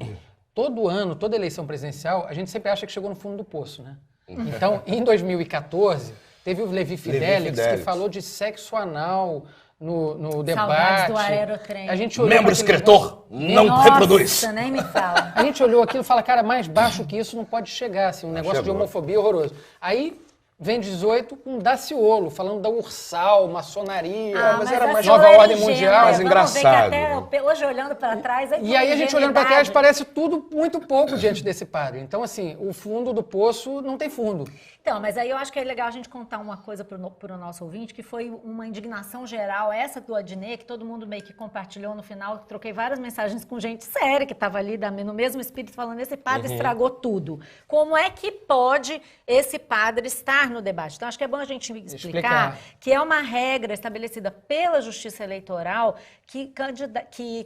Speaker 2: todo ano, toda eleição presidencial, a gente sempre acha que chegou no fundo do poço, né? Então, em 2014, teve o Levi Fidelix, que falou de sexo anal no debate.
Speaker 3: Saudades do aerotrem.
Speaker 2: A gente olhou
Speaker 4: membro
Speaker 2: pra aquele
Speaker 4: escritor não
Speaker 3: Nossa,
Speaker 4: reproduz.
Speaker 3: nem me fala.
Speaker 2: A gente olhou aquilo e fala, cara, mais baixo que isso não pode chegar, assim, um negócio de
Speaker 4: chegou.
Speaker 2: homofobia horroroso. Aí vem 18 com Daciolo, falando da Ursal, maçonaria,
Speaker 4: mas era mais
Speaker 2: nova
Speaker 3: aquilo
Speaker 2: ordem
Speaker 3: ingênuo,
Speaker 2: mundial.
Speaker 4: mais
Speaker 3: vamos
Speaker 4: engraçado,
Speaker 3: ver que até hoje olhando para trás...
Speaker 2: E aí a gente olhando para trás parece tudo muito pouco diante desse padre. Então, assim, o fundo do poço não tem fundo.
Speaker 3: Então, mas aí eu acho que é legal a gente contar uma coisa para o nosso ouvinte, que foi uma indignação geral, essa do Adnet, que todo mundo meio que compartilhou no final, troquei várias mensagens com gente séria que estava ali no mesmo espírito, falando, esse padre estragou tudo. Como é que pode esse padre estar no debate? Então, acho que é bom a gente explicar que é uma regra estabelecida pela Justiça Eleitoral que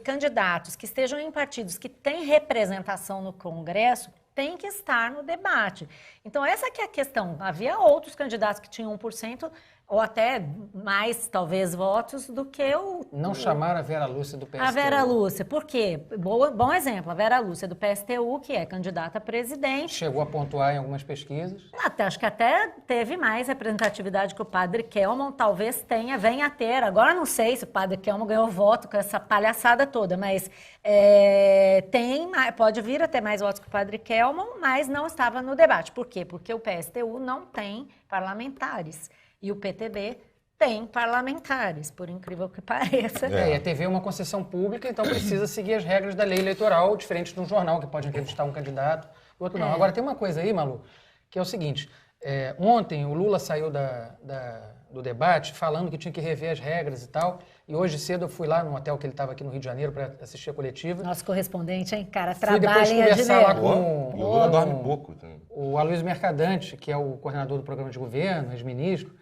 Speaker 3: candidatos que estejam em partidos que têm representação no Congresso tem que estar no debate. Então, essa que é a questão. Havia outros candidatos que tinham 1%, ou até mais, talvez, votos do que o...
Speaker 2: Não chamaram a Vera Lúcia do PSTU.
Speaker 3: A Vera Lúcia. Por quê? Bom exemplo. A Vera Lúcia do PSTU, que é candidata a presidente.
Speaker 2: Chegou a pontuar em algumas pesquisas.
Speaker 3: Acho que até teve mais representatividade que o padre Kelmon, talvez venha a ter. Agora não sei se o padre Kelmon ganhou voto com essa palhaçada toda, mas pode vir a ter mais votos que o padre Kelmon, mas não estava no debate. Por quê? Porque o PSTU não tem parlamentares. E o PTB tem parlamentares, por incrível que pareça.
Speaker 2: E a TV é uma concessão pública, então precisa seguir as regras da lei eleitoral, diferente de um jornal que pode entrevistar um candidato, o outro não. Agora, tem uma coisa aí, Malu, que é o seguinte. Ontem o Lula saiu do debate falando que tinha que rever as regras e tal, e hoje cedo eu fui lá no hotel que ele estava aqui no Rio de Janeiro para assistir a coletiva.
Speaker 3: Nosso correspondente, hein, cara,
Speaker 2: Fui depois conversar lá com
Speaker 4: o Lula dorme pouco.
Speaker 2: o Aloysio Mercadante, que é o coordenador do programa de governo, ex-ministro,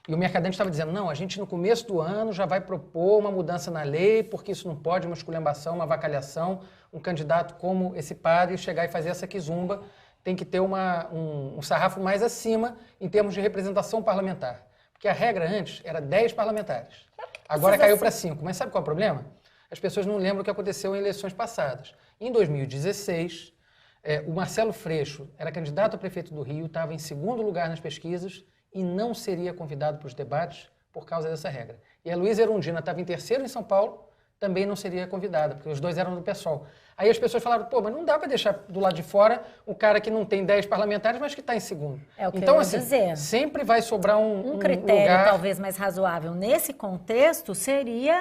Speaker 2: e o Mercadante estava dizendo, não, a gente no começo do ano já vai propor uma mudança na lei, porque isso não pode, uma esculhambação, uma avacalhação, um candidato como esse padre chegar e fazer essa quizumba, tem que ter um sarrafo mais acima em termos de representação parlamentar. Porque a regra antes era 10 parlamentares. Agora caiu para 5. Mas sabe qual é o problema? As pessoas não lembram o que aconteceu em eleições passadas. Em 2016, o Marcelo Freixo era candidato a prefeito do Rio, estava em segundo lugar nas pesquisas e não seria convidado para os debates por causa dessa regra. E a Luísa Erundina estava em terceiro em São Paulo, também não seria convidada, porque os dois eram do PSOL. Aí as pessoas falaram, pô, mas não dá para deixar do lado de fora o cara que não tem 10 parlamentares, mas que está em segundo.
Speaker 3: É o que
Speaker 2: então,
Speaker 3: eu ia
Speaker 2: assim,
Speaker 3: dizer.
Speaker 2: sempre vai sobrar um
Speaker 3: critério
Speaker 2: lugar...
Speaker 3: talvez mais razoável nesse contexto seria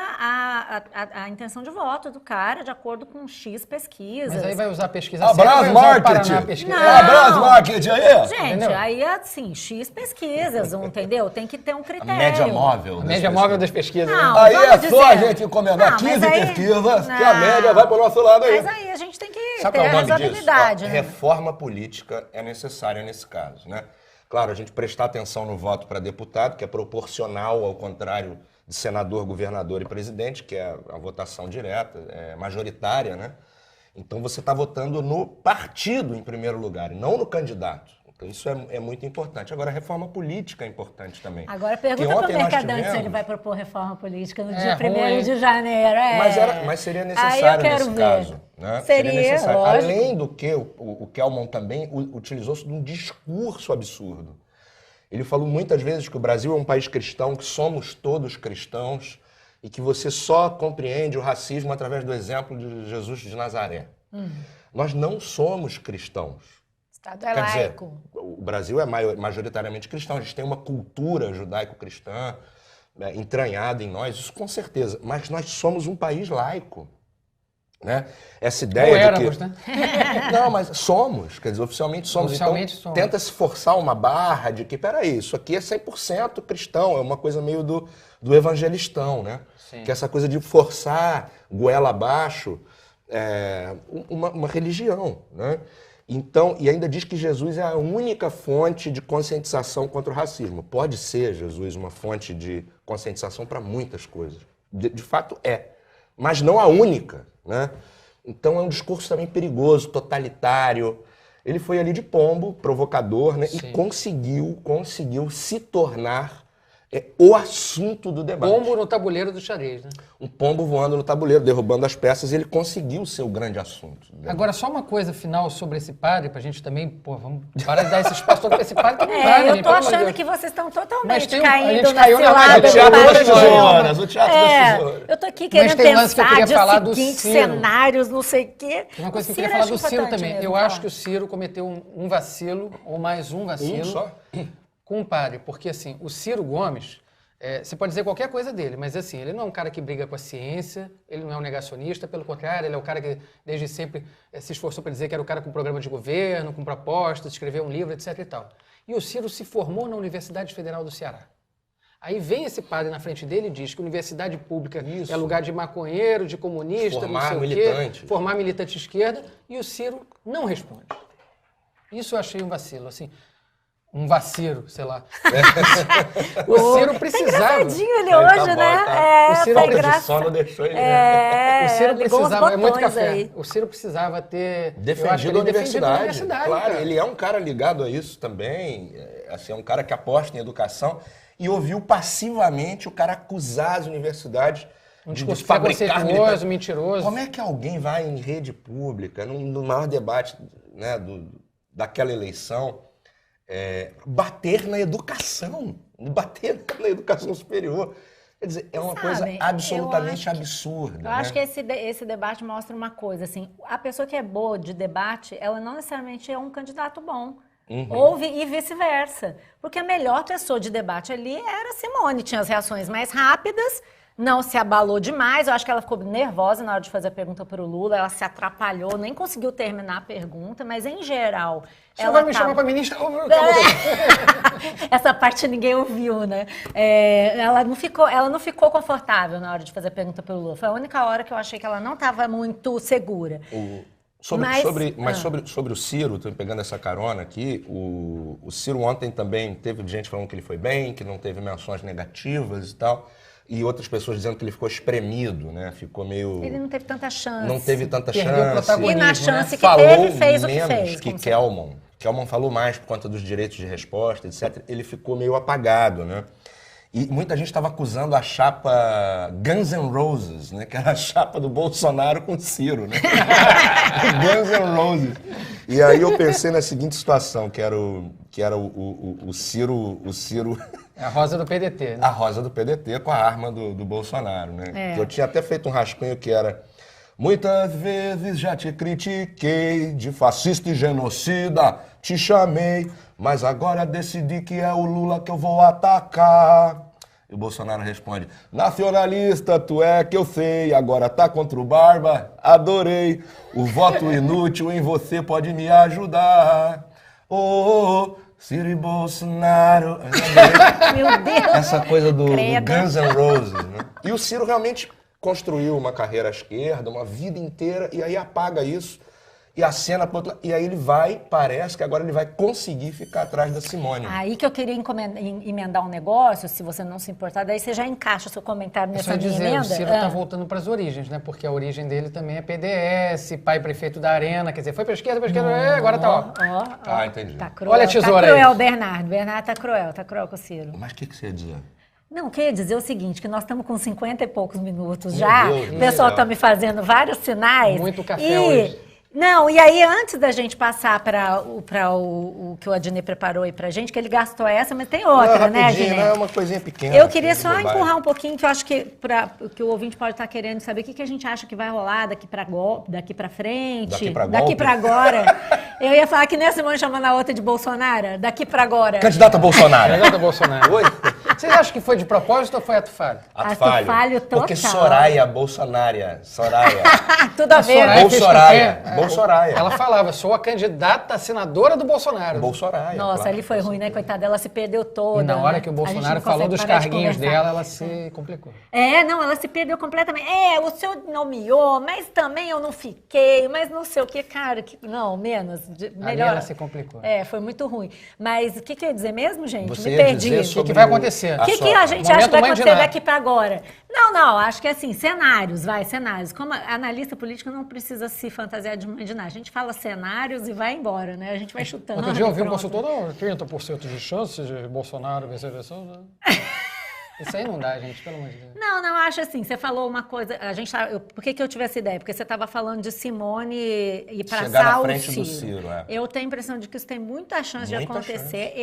Speaker 3: a intenção de voto do cara, de acordo com X pesquisas.
Speaker 2: Mas aí vai usar pesquisa
Speaker 4: Abraço,
Speaker 2: séria, vai usar o
Speaker 4: marketing.
Speaker 2: Paraná pesquisa.
Speaker 3: Não.
Speaker 4: Abraço, marketing aí!
Speaker 3: Gente,
Speaker 2: Entendeu?
Speaker 3: aí assim, X pesquisas, entendeu? Tem que ter um critério.
Speaker 4: A média móvel.
Speaker 2: A média móvel das pesquisas.
Speaker 3: Não,
Speaker 2: né?
Speaker 4: Aí
Speaker 3: vamos
Speaker 4: é
Speaker 3: dizer-
Speaker 4: só a gente encomendar
Speaker 3: Não,
Speaker 4: 15
Speaker 3: mas aí-
Speaker 4: pesquisas, que
Speaker 3: Não.
Speaker 4: a média vai pro nosso lado aí.
Speaker 3: Mas aí a gente tem que
Speaker 4: Sabe
Speaker 3: ter
Speaker 4: qual é o
Speaker 3: a
Speaker 4: nome disso?
Speaker 3: razoabilidade, né?
Speaker 4: Reforma política é necessária nesse caso, né? Claro, a gente prestar atenção no voto para deputado, que é proporcional ao contrário de senador, governador e presidente, que é a votação direta, majoritária, né? Então você está votando no partido em primeiro lugar, e não no candidato. Então isso é muito importante. Agora, a reforma política é importante também.
Speaker 3: Agora pergunta
Speaker 4: Que
Speaker 3: para o
Speaker 4: ontem nós
Speaker 3: Mercadante se
Speaker 4: tivemos-
Speaker 3: ele vai propor reforma política no
Speaker 2: É
Speaker 3: dia
Speaker 2: ruim.
Speaker 3: 1º de janeiro.
Speaker 4: Mas seria
Speaker 3: Aí eu
Speaker 4: necessário
Speaker 3: quero
Speaker 4: nesse
Speaker 3: ver.
Speaker 4: caso. Né?
Speaker 3: Seria,
Speaker 4: necessário.
Speaker 3: lógico.
Speaker 4: Além do que, o Kelmon também utilizou-se de um discurso absurdo. Ele falou muitas vezes que o Brasil é um país cristão, que somos todos cristãos e que você só compreende o racismo através do exemplo de Jesus de Nazaré. Nós não somos cristãos.
Speaker 3: O Estado é
Speaker 4: Quer dizer,
Speaker 3: laico.
Speaker 4: o Brasil é majoritariamente cristão, a gente tem uma cultura judaico-cristã entranhada em nós, isso com certeza, mas nós somos um país laico. Né? Essa
Speaker 2: Ou
Speaker 4: ideia
Speaker 2: éramos,
Speaker 4: de que...
Speaker 2: né?
Speaker 4: Não, mas somos, quer dizer, oficialmente somos.
Speaker 2: Oficialmente
Speaker 4: então,
Speaker 2: somos.
Speaker 4: tenta se forçar uma barra de que, peraí, isso aqui é 100% cristão, é uma coisa meio do evangelistão, né?
Speaker 2: Sim.
Speaker 4: Que é essa coisa de forçar goela abaixo uma religião, né? Então, e ainda diz que Jesus é a única fonte de conscientização contra o racismo. Pode ser, Jesus, uma fonte de conscientização para muitas coisas. De fato é, mas não a única, né? Então é um discurso também perigoso, totalitário. Ele foi ali de pombo, provocador, né? E conseguiu se tornar o assunto do debate.
Speaker 2: Pombo no tabuleiro do xadrez, né?
Speaker 4: Um pombo voando no tabuleiro, derrubando as peças, e ele conseguiu ser o grande assunto.
Speaker 2: Agora, só uma coisa final sobre esse padre, pra gente também, pô, vamos parar de dar esse espaço todo pra esse padre, que não dá,
Speaker 3: Eu
Speaker 2: gente,
Speaker 3: tô
Speaker 2: pelo amor de
Speaker 3: achando
Speaker 2: Deus.
Speaker 3: que vocês estão
Speaker 2: Mas
Speaker 3: totalmente
Speaker 2: tem a
Speaker 3: caindo
Speaker 2: gente
Speaker 3: na
Speaker 2: caiu na
Speaker 3: cilada
Speaker 2: rádio,
Speaker 3: do
Speaker 2: teatro
Speaker 3: padre
Speaker 2: das
Speaker 3: João.
Speaker 2: tesouras,
Speaker 4: o teatro das tesouras.
Speaker 3: Eu tô aqui
Speaker 2: Mas
Speaker 3: querendo
Speaker 2: tem um lance que eu
Speaker 3: pensar
Speaker 2: queria
Speaker 3: dia
Speaker 2: falar do
Speaker 3: seguinte,
Speaker 2: Ciro.
Speaker 3: cenários, não sei o quê.
Speaker 2: Tem uma coisa
Speaker 3: O
Speaker 2: que eu queria
Speaker 3: Ciro
Speaker 2: falar
Speaker 3: acho
Speaker 2: do Ciro
Speaker 3: importante
Speaker 2: também.
Speaker 3: mesmo
Speaker 2: Eu
Speaker 3: falar.
Speaker 2: acho que o Ciro cometeu um vacilo, ou mais um vacilo,
Speaker 4: só?
Speaker 2: com o padre. Porque, assim, o Ciro Gomes, você pode dizer qualquer coisa dele, mas, assim, ele não é um cara que briga com a ciência, ele não é um negacionista, pelo contrário, ele é o cara que, desde sempre, se esforçou para dizer que era o cara com programa de governo, com propostas, escreveu um livro, etc. e tal. E o Ciro se formou na Universidade Federal do Ceará. Aí vem esse padre na frente dele e diz que universidade pública é lugar de maconheiro, de comunista,
Speaker 4: Formar
Speaker 2: não sei
Speaker 4: militante.
Speaker 2: o quê, formar militante de esquerda, e o Ciro não responde. Isso eu achei um vacilo, assim, um vacilo, sei lá. O Ciro precisava.
Speaker 3: Engraçadinho ele
Speaker 4: Tá
Speaker 3: hoje,
Speaker 4: bom,
Speaker 3: né?
Speaker 4: tá.
Speaker 2: O Ciro
Speaker 3: tá
Speaker 4: Falta de
Speaker 3: engraçado.
Speaker 4: sono deixou ele...
Speaker 2: O Ciro
Speaker 3: ligou uns
Speaker 2: precisava, é muito
Speaker 3: botões
Speaker 2: café.
Speaker 3: aí.
Speaker 2: O Ciro precisava ter
Speaker 4: Defendido a universidade. Claro,
Speaker 2: cara.
Speaker 4: ele é um cara ligado a isso também. Assim, é um cara que aposta em educação. E ouviu passivamente o cara acusar as universidades
Speaker 2: Um
Speaker 4: de
Speaker 2: discurso
Speaker 4: fabricar
Speaker 2: preconceituoso, mentiroso.
Speaker 4: Como é que alguém vai em rede pública, no maior debate, né, daquela eleição, bater na educação superior? Quer dizer, é uma coisa
Speaker 3: Sabe,
Speaker 4: absolutamente absurda.
Speaker 3: Eu acho
Speaker 4: né?
Speaker 3: que esse debate mostra uma coisa, assim, a pessoa que é boa de debate, ela não necessariamente é um candidato bom. Ou e vice-versa. Porque a melhor pessoa de debate ali era a Simone, tinha as reações mais rápidas, não se abalou demais, eu acho que ela ficou nervosa na hora de fazer a pergunta para o Lula, ela se atrapalhou, nem conseguiu terminar a pergunta, mas em geral...
Speaker 2: Você vai me chamar para ministra?
Speaker 3: Essa parte ninguém ouviu, né? Ela não ficou confortável na hora de fazer a pergunta pelo Lula. Foi a única hora que eu achei que ela não estava muito segura.
Speaker 4: Sobre o Ciro, tô pegando essa carona aqui, o Ciro ontem também teve gente falando que ele foi bem, que não teve menções negativas e tal, e outras pessoas dizendo que ele ficou espremido, né? Ficou meio...
Speaker 3: Ele não teve tanta chance.
Speaker 4: Não teve tanta
Speaker 2: Perdeu o
Speaker 4: chance.
Speaker 2: protagonismo,
Speaker 3: E na chance que
Speaker 4: Falou
Speaker 3: teve, fez o que
Speaker 4: menos
Speaker 3: fez.
Speaker 4: que Kelman. Kelman falou mais por conta dos direitos de resposta, etc. Ele ficou meio apagado, né? E muita gente estava acusando a chapa Guns N' Roses, né? Que era a chapa do Bolsonaro com o Ciro, né? Guns N' Roses. E aí eu pensei na seguinte situação, que era o Ciro...
Speaker 2: É a rosa do PDT, né?
Speaker 4: A rosa do PDT com a arma do Bolsonaro, né? Que eu tinha até feito um rascunho que era: muitas vezes já te critiquei, de fascista e genocida te chamei, mas agora decidi que é o Lula que eu vou atacar. E o Bolsonaro responde: nacionalista tu é que eu sei, agora tá contra o Barba, adorei. O voto inútil em você pode me ajudar. Ciro e Bolsonaro.
Speaker 3: Meu Deus!
Speaker 4: Essa coisa do
Speaker 3: Credo.
Speaker 4: Guns N' Roses, né? E o Ciro realmente construiu uma carreira à esquerda, uma vida inteira, e aí apaga isso e acena para outro lado. E aí parece que agora ele vai conseguir ficar atrás da Simone.
Speaker 3: Aí que eu queria emendar um negócio, se você não se importar, daí você já encaixa o seu comentário
Speaker 2: É só
Speaker 3: nessa minha
Speaker 2: dizer,
Speaker 3: emenda.
Speaker 2: o Ciro está voltando para as origens, né? Porque a origem dele também é PDS, pai prefeito da Arena, quer dizer, foi para a esquerda, agora tá, ó.
Speaker 4: Entendi.
Speaker 3: Tá cruel,
Speaker 2: Olha a tesoura
Speaker 3: tá cruel,
Speaker 2: aí.
Speaker 3: Bernardo. Bernardo tá cruel com o Ciro.
Speaker 4: Mas o que você ia dizer?
Speaker 3: Não, eu queria dizer o seguinte, que nós estamos com 50 e poucos minutos
Speaker 4: Meu
Speaker 3: já,
Speaker 4: Deus,
Speaker 3: o pessoal
Speaker 4: legal.
Speaker 3: está me fazendo vários sinais.
Speaker 2: Muito café hoje.
Speaker 3: Não, e aí antes da gente passar para o que o Adnet preparou aí pra gente, que ele gastou essa, mas tem outra, né,
Speaker 4: rapidinho,
Speaker 3: Adnet?
Speaker 4: É uma coisinha pequena.
Speaker 3: Eu queria
Speaker 4: de
Speaker 3: só
Speaker 4: bobagem.
Speaker 3: empurrar um pouquinho, que eu acho que o ouvinte pode estar querendo saber o que a gente acha que vai rolar daqui para frente,
Speaker 4: Daqui pra golpe?
Speaker 3: agora. Eu ia falar que nem a Simone chamando a outra de Bolsonaro, daqui para agora.
Speaker 4: Candidata Bolsonaro.
Speaker 2: Candidata Bolsonaro.
Speaker 4: Oi?
Speaker 2: Vocês acham que foi de propósito ou foi ato falho?
Speaker 3: Ato falho total.
Speaker 4: Porque Soraya Bolsonária. Soraya.
Speaker 3: Tudo a ver,
Speaker 2: Soraya
Speaker 3: né?
Speaker 2: fez
Speaker 4: Bolsoraya.
Speaker 2: campanha,
Speaker 4: Bolsoraya.
Speaker 2: Ela falava, sou a candidata senadora do Bolsonaro.
Speaker 4: Bolsoraya.
Speaker 3: Nossa,
Speaker 4: claro.
Speaker 3: ali foi ruim, né? Coitada, ela se perdeu toda.
Speaker 2: E na hora
Speaker 3: né?
Speaker 2: que o
Speaker 3: A gente
Speaker 2: Bolsonaro
Speaker 3: não
Speaker 2: falou
Speaker 3: consegue
Speaker 2: dos
Speaker 3: parar de
Speaker 2: carguinhos
Speaker 3: conversar.
Speaker 2: dela, ela se complicou.
Speaker 3: Não, ela se perdeu completamente. O senhor nomeou, mas também eu não fiquei, mas não sei o que, cara, não, menos.
Speaker 2: Ali
Speaker 3: Melhor.
Speaker 2: ela se complicou.
Speaker 3: Foi muito ruim. Mas o que eu ia dizer mesmo, gente?
Speaker 4: Você
Speaker 3: Me
Speaker 4: ia
Speaker 3: perdi.
Speaker 4: dizer
Speaker 3: O
Speaker 4: sobre
Speaker 2: que vai acontecer?
Speaker 3: O que a gente
Speaker 2: Momento
Speaker 3: acha que vai
Speaker 2: mãe de
Speaker 3: acontecer
Speaker 2: Ná.
Speaker 3: daqui para agora? Não, acho que assim, cenários. Como analista político não precisa se fantasiar de mãe de Ná. A gente fala cenários e vai embora, né? A gente vai chutando.
Speaker 2: Outro dia eu vi um
Speaker 3: pronto.
Speaker 2: consultor, 30% de chance de Bolsonaro vencer a eleição. Né? Isso aí não dá, gente, pelo amor de Deus.
Speaker 3: Não, acho assim, você falou uma coisa, por que eu tive essa ideia? Porque você estava falando de Simone e para
Speaker 4: Chegar na
Speaker 3: o
Speaker 4: frente
Speaker 3: Ciro.
Speaker 4: do Ciro,
Speaker 3: Eu tenho a impressão de que isso tem muita chance de
Speaker 4: Muita
Speaker 3: acontecer.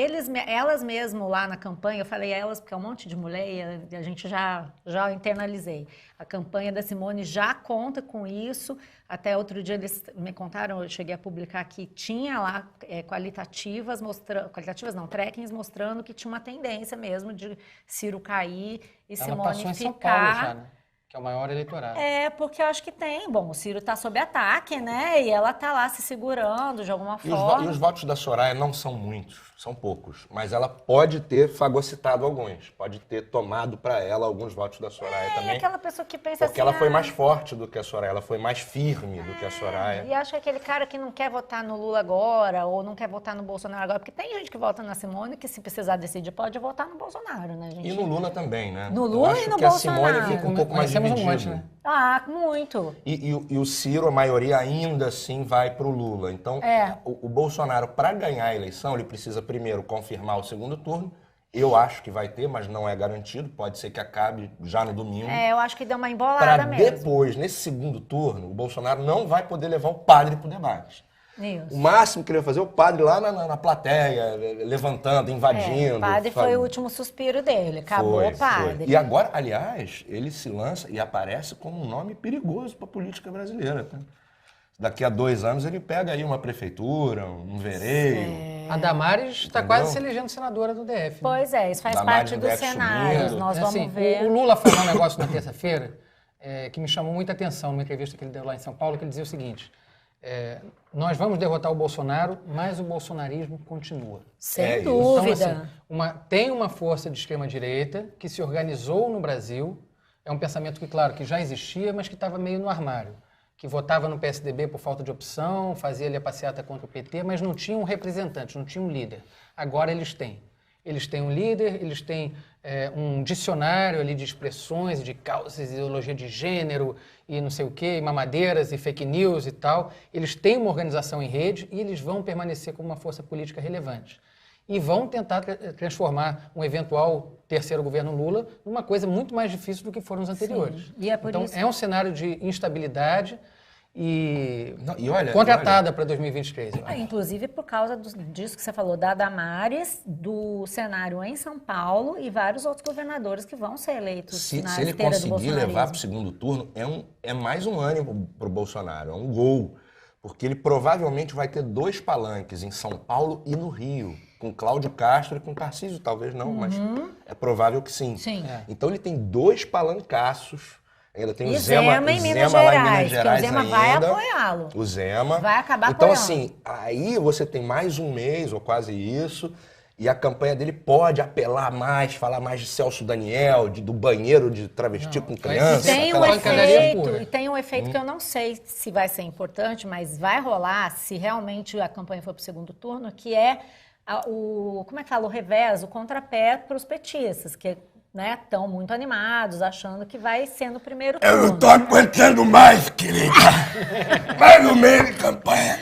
Speaker 3: Elas mesmo lá na campanha, eu falei elas porque é um monte de mulher e a gente já internalizei. A campanha da Simone já conta com isso. Até outro dia eles me contaram, eu cheguei a publicar que tinha lá qualitativas não, trackings mostrando que tinha uma tendência mesmo de Ciro cair e
Speaker 2: Ela
Speaker 3: Simone
Speaker 2: passou em São Paulo
Speaker 3: ficar.
Speaker 2: já, né? Que é o maior eleitorado.
Speaker 3: Porque eu acho que tem. Bom, o Ciro está sob ataque, né? E ela está lá se segurando de alguma forma.
Speaker 4: E os votos da Soraya não são muitos, são poucos. Mas ela pode ter fagocitado alguns. Pode ter tomado para ela alguns votos da Soraya também.
Speaker 3: Aquela pessoa que pensa
Speaker 4: Porque
Speaker 3: assim...
Speaker 4: ela foi mais forte do que a Soraya, ela foi mais firme do que a Soraya.
Speaker 3: E acho que aquele cara que não quer votar no Lula agora, ou não quer votar no Bolsonaro agora, porque tem gente que vota na Simone que, se precisar decidir, pode votar no Bolsonaro, né, gente?
Speaker 4: E no Lula também, né?
Speaker 3: No Lula
Speaker 4: Eu acho
Speaker 3: e no
Speaker 4: que a
Speaker 3: Bolsonaro.
Speaker 4: Simone fica um pouco mais
Speaker 2: Temos um
Speaker 4: dividida.
Speaker 2: monte, né?
Speaker 3: Muito.
Speaker 4: E o Ciro, a maioria ainda assim vai para o Lula. Então, o Bolsonaro, para ganhar a eleição, ele precisa primeiro confirmar o segundo turno. Eu acho que vai ter, mas não é garantido. Pode ser que acabe já no domingo.
Speaker 3: Eu acho que deu uma embolada
Speaker 4: Para
Speaker 3: mesmo.
Speaker 4: depois, nesse segundo turno, o Bolsonaro não vai poder levar o padre para o debate.
Speaker 3: Isso.
Speaker 4: O máximo que ele ia fazer é o padre lá na plateia, levantando, invadindo.
Speaker 3: O padre foi o último suspiro dele. Acabou o padre.
Speaker 4: Foi. E agora, aliás, ele se lança e aparece como um nome perigoso para a política brasileira. Tá? Daqui a 2 anos ele pega aí uma prefeitura, um vereio.
Speaker 2: A Damares está
Speaker 4: Entendeu?
Speaker 2: quase se elegendo senadora do DF. Né?
Speaker 3: Pois isso faz
Speaker 4: Damares
Speaker 3: parte dos
Speaker 4: deve
Speaker 3: cenários.
Speaker 4: subir.
Speaker 3: Nós vamos
Speaker 2: Assim,
Speaker 3: ver.
Speaker 2: O Lula falou um negócio na terça-feira que me chamou muita atenção numa entrevista que ele deu lá em São Paulo, que ele dizia o seguinte: nós vamos derrotar o Bolsonaro, mas o bolsonarismo continua.
Speaker 3: Sem
Speaker 4: isso.
Speaker 3: dúvida.
Speaker 2: Então, assim, tem uma força de extrema-direita que se organizou no Brasil. É um pensamento que, claro, que já existia, mas que estava meio no armário. Que votava no PSDB por falta de opção, fazia ali a passeata contra o PT, mas não tinha um representante, não tinha um líder. Agora eles têm. Eles têm um líder, eles têm um dicionário ali de expressões, de causas, ideologia de gênero e não sei o quê, e mamadeiras e fake news e tal. Eles têm uma organização em rede e eles vão permanecer como uma força política relevante. E vão tentar transformar um eventual terceiro governo Lula numa coisa muito mais difícil do que foram os anteriores.
Speaker 3: Sim. E é por
Speaker 2: então,
Speaker 3: isso...
Speaker 2: é um cenário de instabilidade e
Speaker 4: olha,
Speaker 2: contratada para 2023.
Speaker 3: Inclusive por causa disso que você falou, da Damares, do cenário em São Paulo e vários outros governadores que vão ser eleitos
Speaker 4: Se
Speaker 3: na
Speaker 4: ele
Speaker 3: esteira do
Speaker 4: conseguir
Speaker 3: bolsonarismo.
Speaker 4: levar para o segundo turno, é mais um ânimo para o Bolsonaro, é um gol. Porque ele provavelmente vai ter 2 palanques em São Paulo e no Rio, com Cláudio Castro e com Tarcísio, talvez não, mas é provável que sim.
Speaker 3: Sim.
Speaker 4: Então ele tem 2 palancaços. Ainda tem
Speaker 3: E
Speaker 4: o Zema,
Speaker 3: Zema em
Speaker 4: o
Speaker 3: Minas
Speaker 4: Zema lá em
Speaker 3: Gerais,
Speaker 4: Minas Gerais
Speaker 3: que o Zema
Speaker 4: ainda.
Speaker 3: vai apoiá-lo.
Speaker 4: O Zema.
Speaker 3: Vai acabar
Speaker 4: então,
Speaker 3: apoiando.
Speaker 4: assim, aí você tem mais um mês, ou quase isso, e a campanha dele pode apelar mais, falar mais de Celso Daniel, do banheiro de travesti com criança.
Speaker 3: Tem um
Speaker 2: aquela pancadaria pura.
Speaker 3: efeito, e tem um efeito que eu não sei se vai ser importante, mas vai rolar se realmente a campanha for para o segundo turno, que é como é que fala? O revés, o contrapé para os petistas, que estão muito animados, achando que vai ser no primeiro turno.
Speaker 5: Eu não tô aguentando mais, querida. Mais no meio de campanha.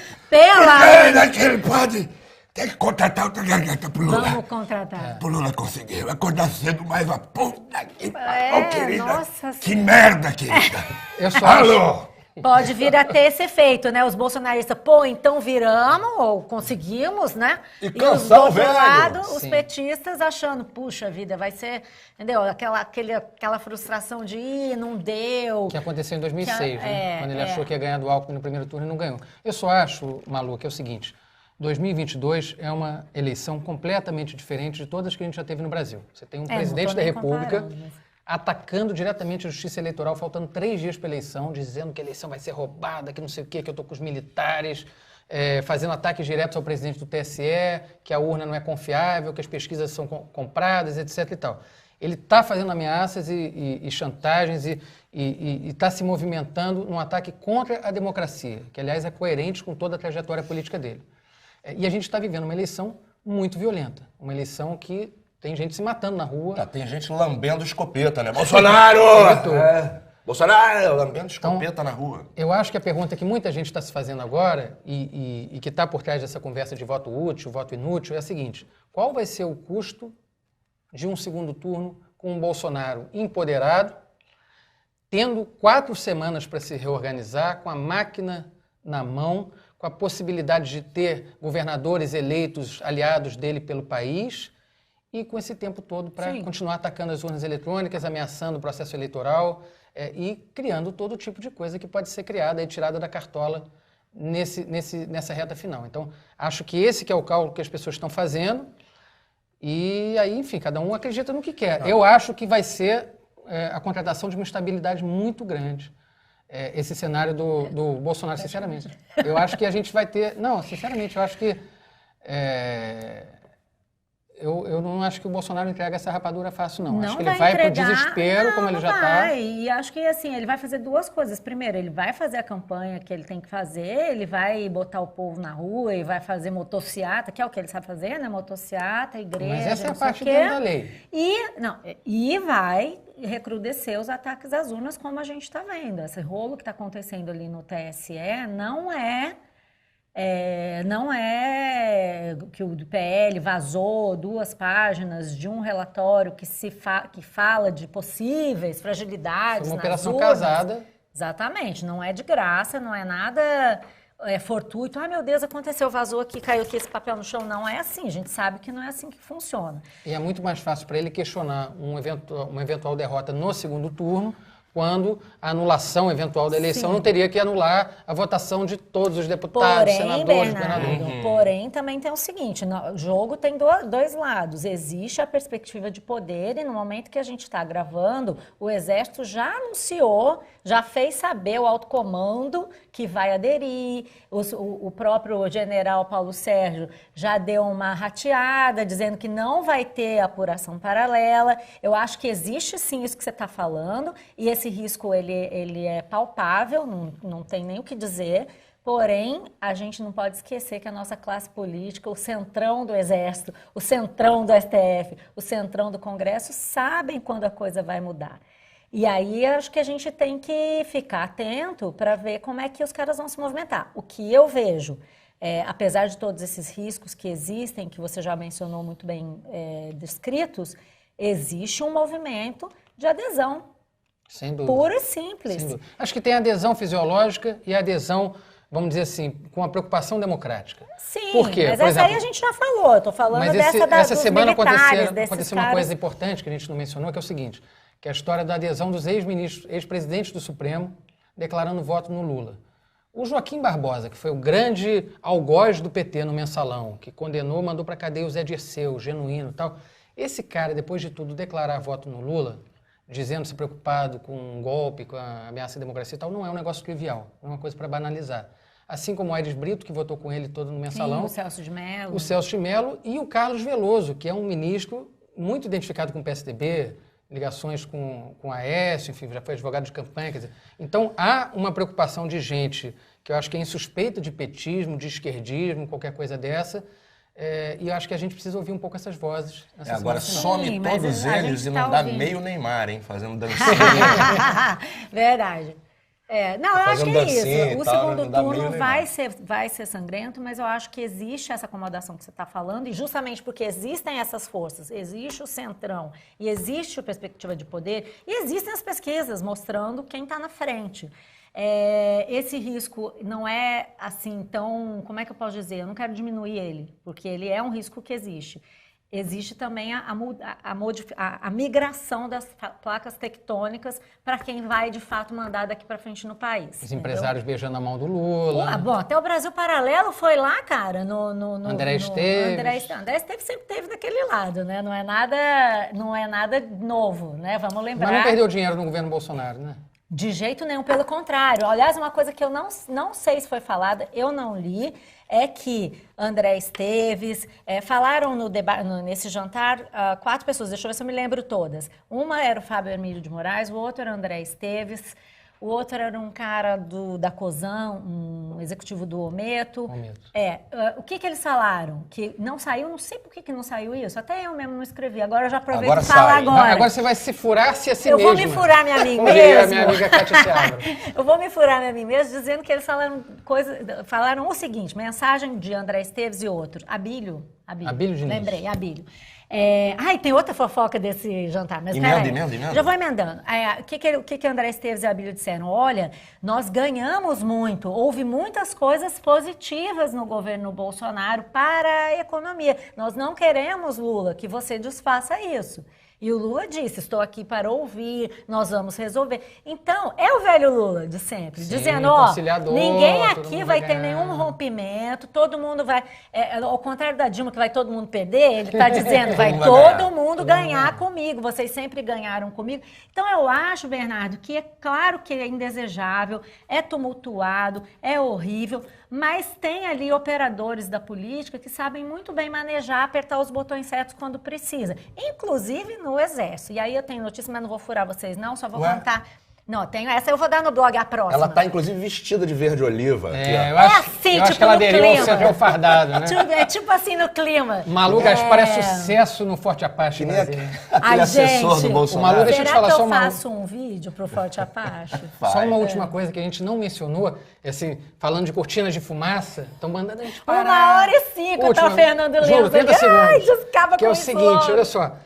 Speaker 5: Daquele pode ter que contratar outra garganta pro Lula.
Speaker 3: Vamos contratar.
Speaker 5: Pro Lula conseguir. Acordar cedo mais uma puta que pariu, querida.
Speaker 3: Nossa
Speaker 5: Que merda, querida.
Speaker 2: Eu só
Speaker 5: Alô?
Speaker 3: Pode vir a ter esse efeito, né? Os bolsonaristas, então viramos, ou conseguimos, né?
Speaker 4: E
Speaker 3: os do
Speaker 4: cansar o
Speaker 3: outro
Speaker 4: velho.
Speaker 3: lado, os
Speaker 2: Sim.
Speaker 3: petistas achando, puxa vida, vai ser, entendeu? Aquela frustração de, não deu.
Speaker 2: que aconteceu em 2006,
Speaker 3: Que
Speaker 2: né? Quando ele achou que ia ganhar do Alckmin no primeiro turno e não ganhou. Eu só acho, Malu, que é o seguinte: 2022 é uma eleição completamente diferente de todas que a gente já teve no Brasil. Você tem um
Speaker 3: não
Speaker 2: presidente
Speaker 3: tô
Speaker 2: da
Speaker 3: nem
Speaker 2: República
Speaker 3: comparando, mas-
Speaker 2: atacando diretamente a Justiça Eleitoral, faltando 3 dias para a eleição, dizendo que a eleição vai ser roubada, que não sei o quê, que eu estou com os militares, fazendo ataques diretos ao presidente do TSE, que a urna não é confiável, que as pesquisas são compradas, etc. e tal. Ele está fazendo ameaças e chantagens e está se movimentando num ataque contra a democracia, que, aliás, é coerente com toda a trajetória política dele. E a gente está vivendo uma eleição muito violenta, uma eleição que tem gente se matando na rua.
Speaker 4: Tem gente lambendo escopeta, né? Bolsonaro! Bolsonaro! Lambendo escopeta na rua.
Speaker 2: Eu acho que a pergunta que muita gente está se fazendo agora e que está por trás dessa conversa de voto útil, voto inútil, é a seguinte: qual vai ser o custo de um segundo turno com um Bolsonaro empoderado, tendo 4 semanas para se reorganizar, com a máquina na mão, com a possibilidade de ter governadores eleitos, aliados dele pelo país, e com esse tempo todo para continuar atacando as urnas eletrônicas, ameaçando o processo eleitoral e criando todo tipo de coisa que pode ser criada e tirada da cartola nessa reta final. Então, acho que esse que é o cálculo que as pessoas estão fazendo. E aí, enfim, cada um acredita no que quer. Eu acho que vai ser a contratação de uma estabilidade muito grande. Esse cenário do Bolsonaro, sinceramente. Eu acho que a gente vai ter... Não, sinceramente, eu acho que... Eu não acho que o Bolsonaro entrega essa rapadura fácil, não. Acho que ele vai pro desespero, como ele já está.
Speaker 3: E acho que, assim, ele vai fazer 2 coisas. Primeiro, ele vai fazer a campanha que ele tem que fazer, ele vai botar o povo na rua e vai fazer motociata, que é o que ele sabe fazer, né? Motociata, igreja,
Speaker 2: Mas essa é a
Speaker 3: não sei o
Speaker 2: parte
Speaker 3: quê.
Speaker 2: dentro da lei.
Speaker 3: E vai recrudescer os ataques às urnas, como a gente está vendo. Esse rolo que está acontecendo ali no TSE não é que o PL vazou 2 páginas de um relatório que fala de possíveis fragilidades
Speaker 2: Foi uma
Speaker 3: nas
Speaker 2: operação
Speaker 3: urnas.
Speaker 2: casada.
Speaker 3: Exatamente, não é de graça, não é nada fortuito. Ai, meu Deus, aconteceu, vazou aqui, caiu aqui esse papel no chão. Não é assim, a gente sabe que não é assim que funciona.
Speaker 2: E é muito mais fácil para ele questionar uma eventual derrota no segundo turno, quando a anulação eventual da eleição não teria que anular a votação de todos os deputados, senadores, governadores.
Speaker 3: Porém, também tem o seguinte, o jogo tem 2 lados. Existe a perspectiva de poder e no momento que a gente está gravando, o Exército já anunciou, já fez saber o alto comando que vai aderir, o próprio general Paulo Sérgio já deu uma rateada, dizendo que não vai ter apuração paralela. Eu acho que existe sim isso que você está falando, e esse risco ele é palpável, não tem nem o que dizer. Porém, a gente não pode esquecer que a nossa classe política, o centrão do Exército, o centrão do STF, o centrão do Congresso, sabem quando a coisa vai mudar. E aí, acho que a gente tem que ficar atento para ver como é que os caras vão se movimentar. O que eu vejo, apesar de todos esses riscos que existem, que você já mencionou muito bem descritos, existe um movimento de adesão.
Speaker 2: Sem dúvida.
Speaker 3: Pura e simples.
Speaker 2: Sem dúvida. Acho que tem adesão fisiológica e adesão, vamos dizer assim, com a preocupação democrática.
Speaker 3: Sim,
Speaker 2: Por quê?
Speaker 3: mas
Speaker 2: Por
Speaker 3: essa aí a gente já falou. Eu estou falando
Speaker 2: essa
Speaker 3: dos
Speaker 2: semana
Speaker 3: militares,
Speaker 2: aconteceu uma coisa importante que a gente não mencionou, que é o seguinte, que é a história da adesão dos ex-presidentes do Supremo declarando voto no Lula. O Joaquim Barbosa, que foi o grande algoz do PT no Mensalão, que condenou, mandou para cadeia o Zé Dirceu, o Genuíno e tal, esse cara, depois de tudo, declarar voto no Lula, dizendo-se preocupado com um golpe, com a ameaça à democracia e tal, não é um negócio trivial, não é uma coisa para banalizar. Assim como o Aires Brito, que votou com ele todo no Mensalão.
Speaker 3: Sim, o Celso de Mello.
Speaker 2: O Celso de Mello e o Carlos Veloso, que é um ministro muito identificado com o PSDB, ligações com a Aécio, enfim, já foi advogado de campanha. Quer dizer, então, há uma preocupação de gente que eu acho que é insuspeita de petismo, de esquerdismo, qualquer coisa dessa, e eu acho que a gente precisa ouvir um pouco essas vozes.
Speaker 4: Agora some
Speaker 3: Sim, mas
Speaker 4: todos
Speaker 3: a
Speaker 4: eles
Speaker 3: gente
Speaker 4: e
Speaker 3: tá
Speaker 4: não dá
Speaker 3: ouvindo.
Speaker 4: meio Neymar, hein? Fazendo dancinha.
Speaker 3: Verdade. Não, eu acho que é
Speaker 4: dancinha
Speaker 3: isso.
Speaker 4: e
Speaker 3: O
Speaker 4: tal,
Speaker 3: segundo
Speaker 4: não dá
Speaker 3: turno
Speaker 4: meio
Speaker 3: vai ser sangrento, mas eu acho que existe essa acomodação que você está falando, e justamente porque existem essas forças, existe o centrão e existe a perspectiva de poder, e existem as pesquisas mostrando quem está na frente. Esse risco não é assim tão... Como é que eu posso dizer? Eu não quero diminuir ele, porque ele é um risco que existe. existe também a migração das placas tectônicas para quem vai, de fato, mandar daqui para frente no país.
Speaker 2: Os empresários beijando a mão do Lula.
Speaker 3: Bom, até o Brasil Paralelo foi lá, cara, no
Speaker 2: André Esteves.
Speaker 3: André Esteves sempre esteve daquele lado, né? Não é nada novo, né? Vamos lembrar.
Speaker 2: Mas não perdeu dinheiro no governo Bolsonaro, né?
Speaker 3: De jeito nenhum, pelo contrário. Aliás, uma coisa que eu não sei se foi falada, eu não li, é que André Esteves, falaram nesse jantar 4 pessoas, deixa eu ver se eu me lembro todas. Uma era o Fábio Hermílio de Moraes, o outro era o André Esteves, o outro era um cara da COSAN, um executivo do Ometo. O que eles falaram? Que não saiu, não sei por que não saiu isso, até eu mesmo não escrevi, agora eu já aproveito e falo agora.
Speaker 2: Agora você vai se furar-se a si mesmo.
Speaker 3: Eu vou me furar minha mim
Speaker 2: mesmo. A minha amiga Cátia Seabra.
Speaker 3: Eu vou me furar a mim mesmo dizendo que eles falaram o seguinte, mensagem de André Esteves e outro, Abílio
Speaker 2: Diniz.
Speaker 3: Lembrei, Abílio. Tem outra fofoca desse jantar, mas
Speaker 4: Emenda.
Speaker 3: Já vou emendando. O que André Esteves e Abílio disseram? Olha, nós ganhamos muito, houve muitas coisas positivas no governo Bolsonaro para a economia. Nós não queremos, Lula, que você desfaça isso. E o Lula disse, estou aqui para ouvir, nós vamos resolver. Então, é o velho Lula de sempre, dizendo, ninguém aqui vai ter nenhum rompimento, todo mundo vai... ao contrário da Dilma, que vai todo mundo perder, ele está dizendo, vai todo mundo ganhar comigo, vocês sempre ganharam comigo. Então, eu acho, Bernardo, que é claro que é indesejável, é tumultuado, é horrível, mas tem ali operadores da política que sabem muito bem manejar, apertar os botões certos quando precisa, inclusive no Exército. E aí eu tenho notícia, mas não vou furar vocês não, só vou contar. Não, tenho essa, eu vou dar no blog a próxima.
Speaker 4: Ela tá, inclusive, vestida de verde oliva.
Speaker 2: Eu acho que ela aderiu ao Sergio fardado, né?
Speaker 3: É tipo assim no clima.
Speaker 2: Malu Gaspar é sucesso no Forte Apache.
Speaker 4: Que nem aquele assessor do Bolsonaro.
Speaker 2: Malu, deixa eu te falar,
Speaker 3: será que eu faço um vídeo pro Forte Apache?
Speaker 2: Só uma última coisa que a gente não mencionou, assim, falando de cortinas de fumaça, estão mandando a gente1 parar.
Speaker 3: hora e 5, tá o Fernando Lemos.
Speaker 2: Juro, 30 segundos.
Speaker 3: Descaba
Speaker 2: que
Speaker 3: com
Speaker 2: é o
Speaker 3: isso
Speaker 2: seguinte,
Speaker 3: logo.
Speaker 2: olha só,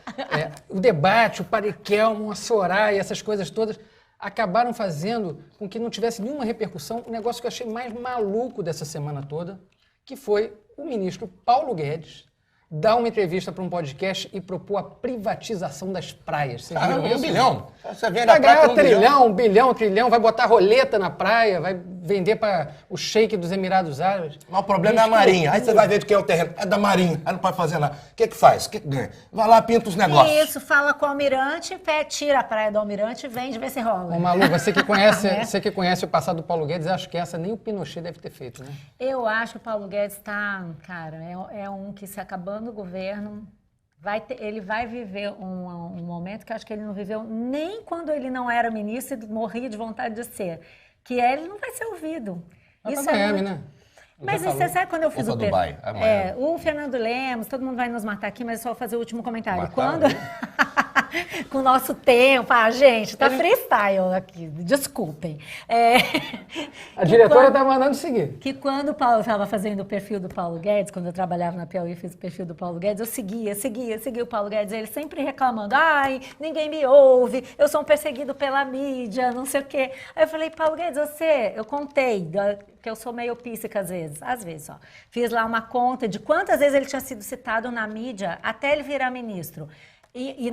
Speaker 2: o debate, o Padre Kelmo, a Soraya, essas coisas todas, acabaram fazendo com que não tivesse nenhuma repercussão. Um negócio que eu achei mais maluco dessa semana toda, que foi o ministro Paulo Guedes dar uma entrevista para um podcast e propor a privatização das praias. Vocês viram isso?
Speaker 4: 1 bilhão. Você vende
Speaker 2: Vai
Speaker 4: a praia
Speaker 2: ganhar
Speaker 4: por 1
Speaker 2: trilhão, vai botar roleta na praia, vai vender para o sheik dos Emirados Árabes.
Speaker 4: Mas o problema é a Marinha. Aí você vai ver de quem é o terreno. É da Marinha. Aí não pode fazer nada. O que faz? O que ganha? Vai lá, pinta os negócios.
Speaker 3: Isso, fala com o almirante, tira a praia do almirante e vende, vê se rola.
Speaker 2: Ô, Malu, você que conhece o passado do Paulo Guedes, acho que essa nem o Pinochet deve ter feito, né?
Speaker 3: Eu acho que o Paulo Guedes está, cara, é um que se acabando o governo, ele vai viver um momento que eu acho que ele não viveu nem quando ele não era ministro e morria de vontade de ser, que ele não vai ser ouvido.
Speaker 2: Isso pra Miami, né?
Speaker 3: Mas você sabe quando eu fiz
Speaker 4: Dubai,
Speaker 3: o Fernando Lemos, todo mundo vai nos matar aqui, mas eu só vou fazer o último comentário. Com o nosso tempo, gente, tá freestyle aqui, desculpem.
Speaker 2: A diretora tá mandando seguir.
Speaker 3: Que quando o Paulo estava fazendo o perfil do Paulo Guedes, quando eu trabalhava na Piauí e fiz o perfil do Paulo Guedes, eu seguia o Paulo Guedes, ele sempre reclamando, ninguém me ouve, eu sou um perseguido pela mídia, não sei o quê. Aí eu falei, Paulo Guedes, eu contei, que eu sou meio píssica às vezes, fiz lá uma conta de quantas vezes ele tinha sido citado na mídia até ele virar ministro. E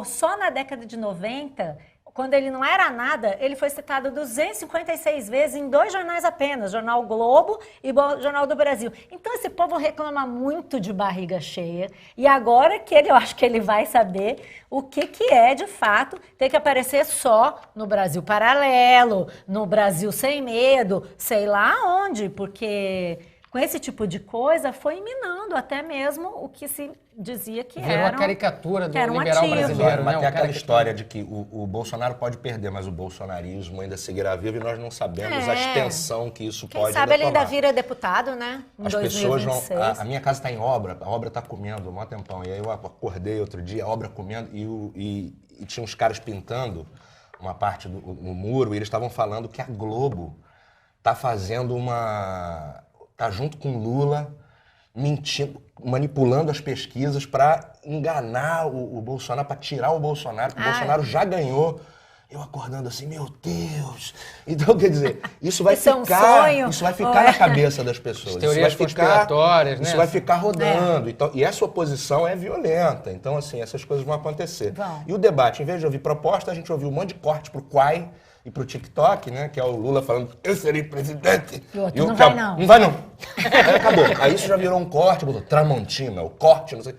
Speaker 3: só na década de 90, quando ele não era nada, ele foi citado 256 vezes em 2 jornais apenas, Jornal Globo e Jornal do Brasil. Então esse povo reclama muito de barriga cheia e agora que eu acho que ele vai saber o que é, de fato, ter que aparecer só no Brasil Paralelo, no Brasil Sem Medo, sei lá onde, porque com esse tipo de coisa foi minando até mesmo o que se dizia que
Speaker 2: virou a caricatura do liberal brasileiro.
Speaker 4: Mas tem aquela história de que o Bolsonaro pode perder, mas o bolsonarismo ainda seguirá vivo e nós não sabemos a extensão que isso pode
Speaker 3: sabe ele ainda vira deputado, né? Em
Speaker 4: As
Speaker 3: 2026.
Speaker 4: pessoas vão... A minha casa está em obra, a obra está comendo há um tempão. E aí eu acordei outro dia, a obra comendo, e tinha uns caras pintando uma parte do muro, e eles estavam falando que a Globo está fazendo tá junto com Lula, mentindo, manipulando as pesquisas para enganar o Bolsonaro, para tirar o Bolsonaro, porque o Bolsonaro já ganhou Eu acordando assim, meu Deus. Então, quer dizer, isso vai
Speaker 3: Isso é um
Speaker 4: ficar,
Speaker 3: sonho?
Speaker 4: isso vai ficar na cabeça das pessoas.
Speaker 2: As teorias conspiratórias, né?
Speaker 4: Isso vai ficar rodando. Então, e essa oposição é violenta. Então, assim, essas coisas vão acontecer.
Speaker 3: Vão.
Speaker 4: E o debate, em vez de ouvir proposta, a gente ouviu um monte de corte pro Quai e pro TikTok, né? Que é o Lula falando, eu serei presidente.
Speaker 3: E o outro,
Speaker 4: E o
Speaker 3: não
Speaker 4: que é
Speaker 3: vai
Speaker 4: o-
Speaker 3: não.
Speaker 4: Não vai não. Aí acabou. Aí isso já virou um corte, botou Tramontina, o corte, não sei.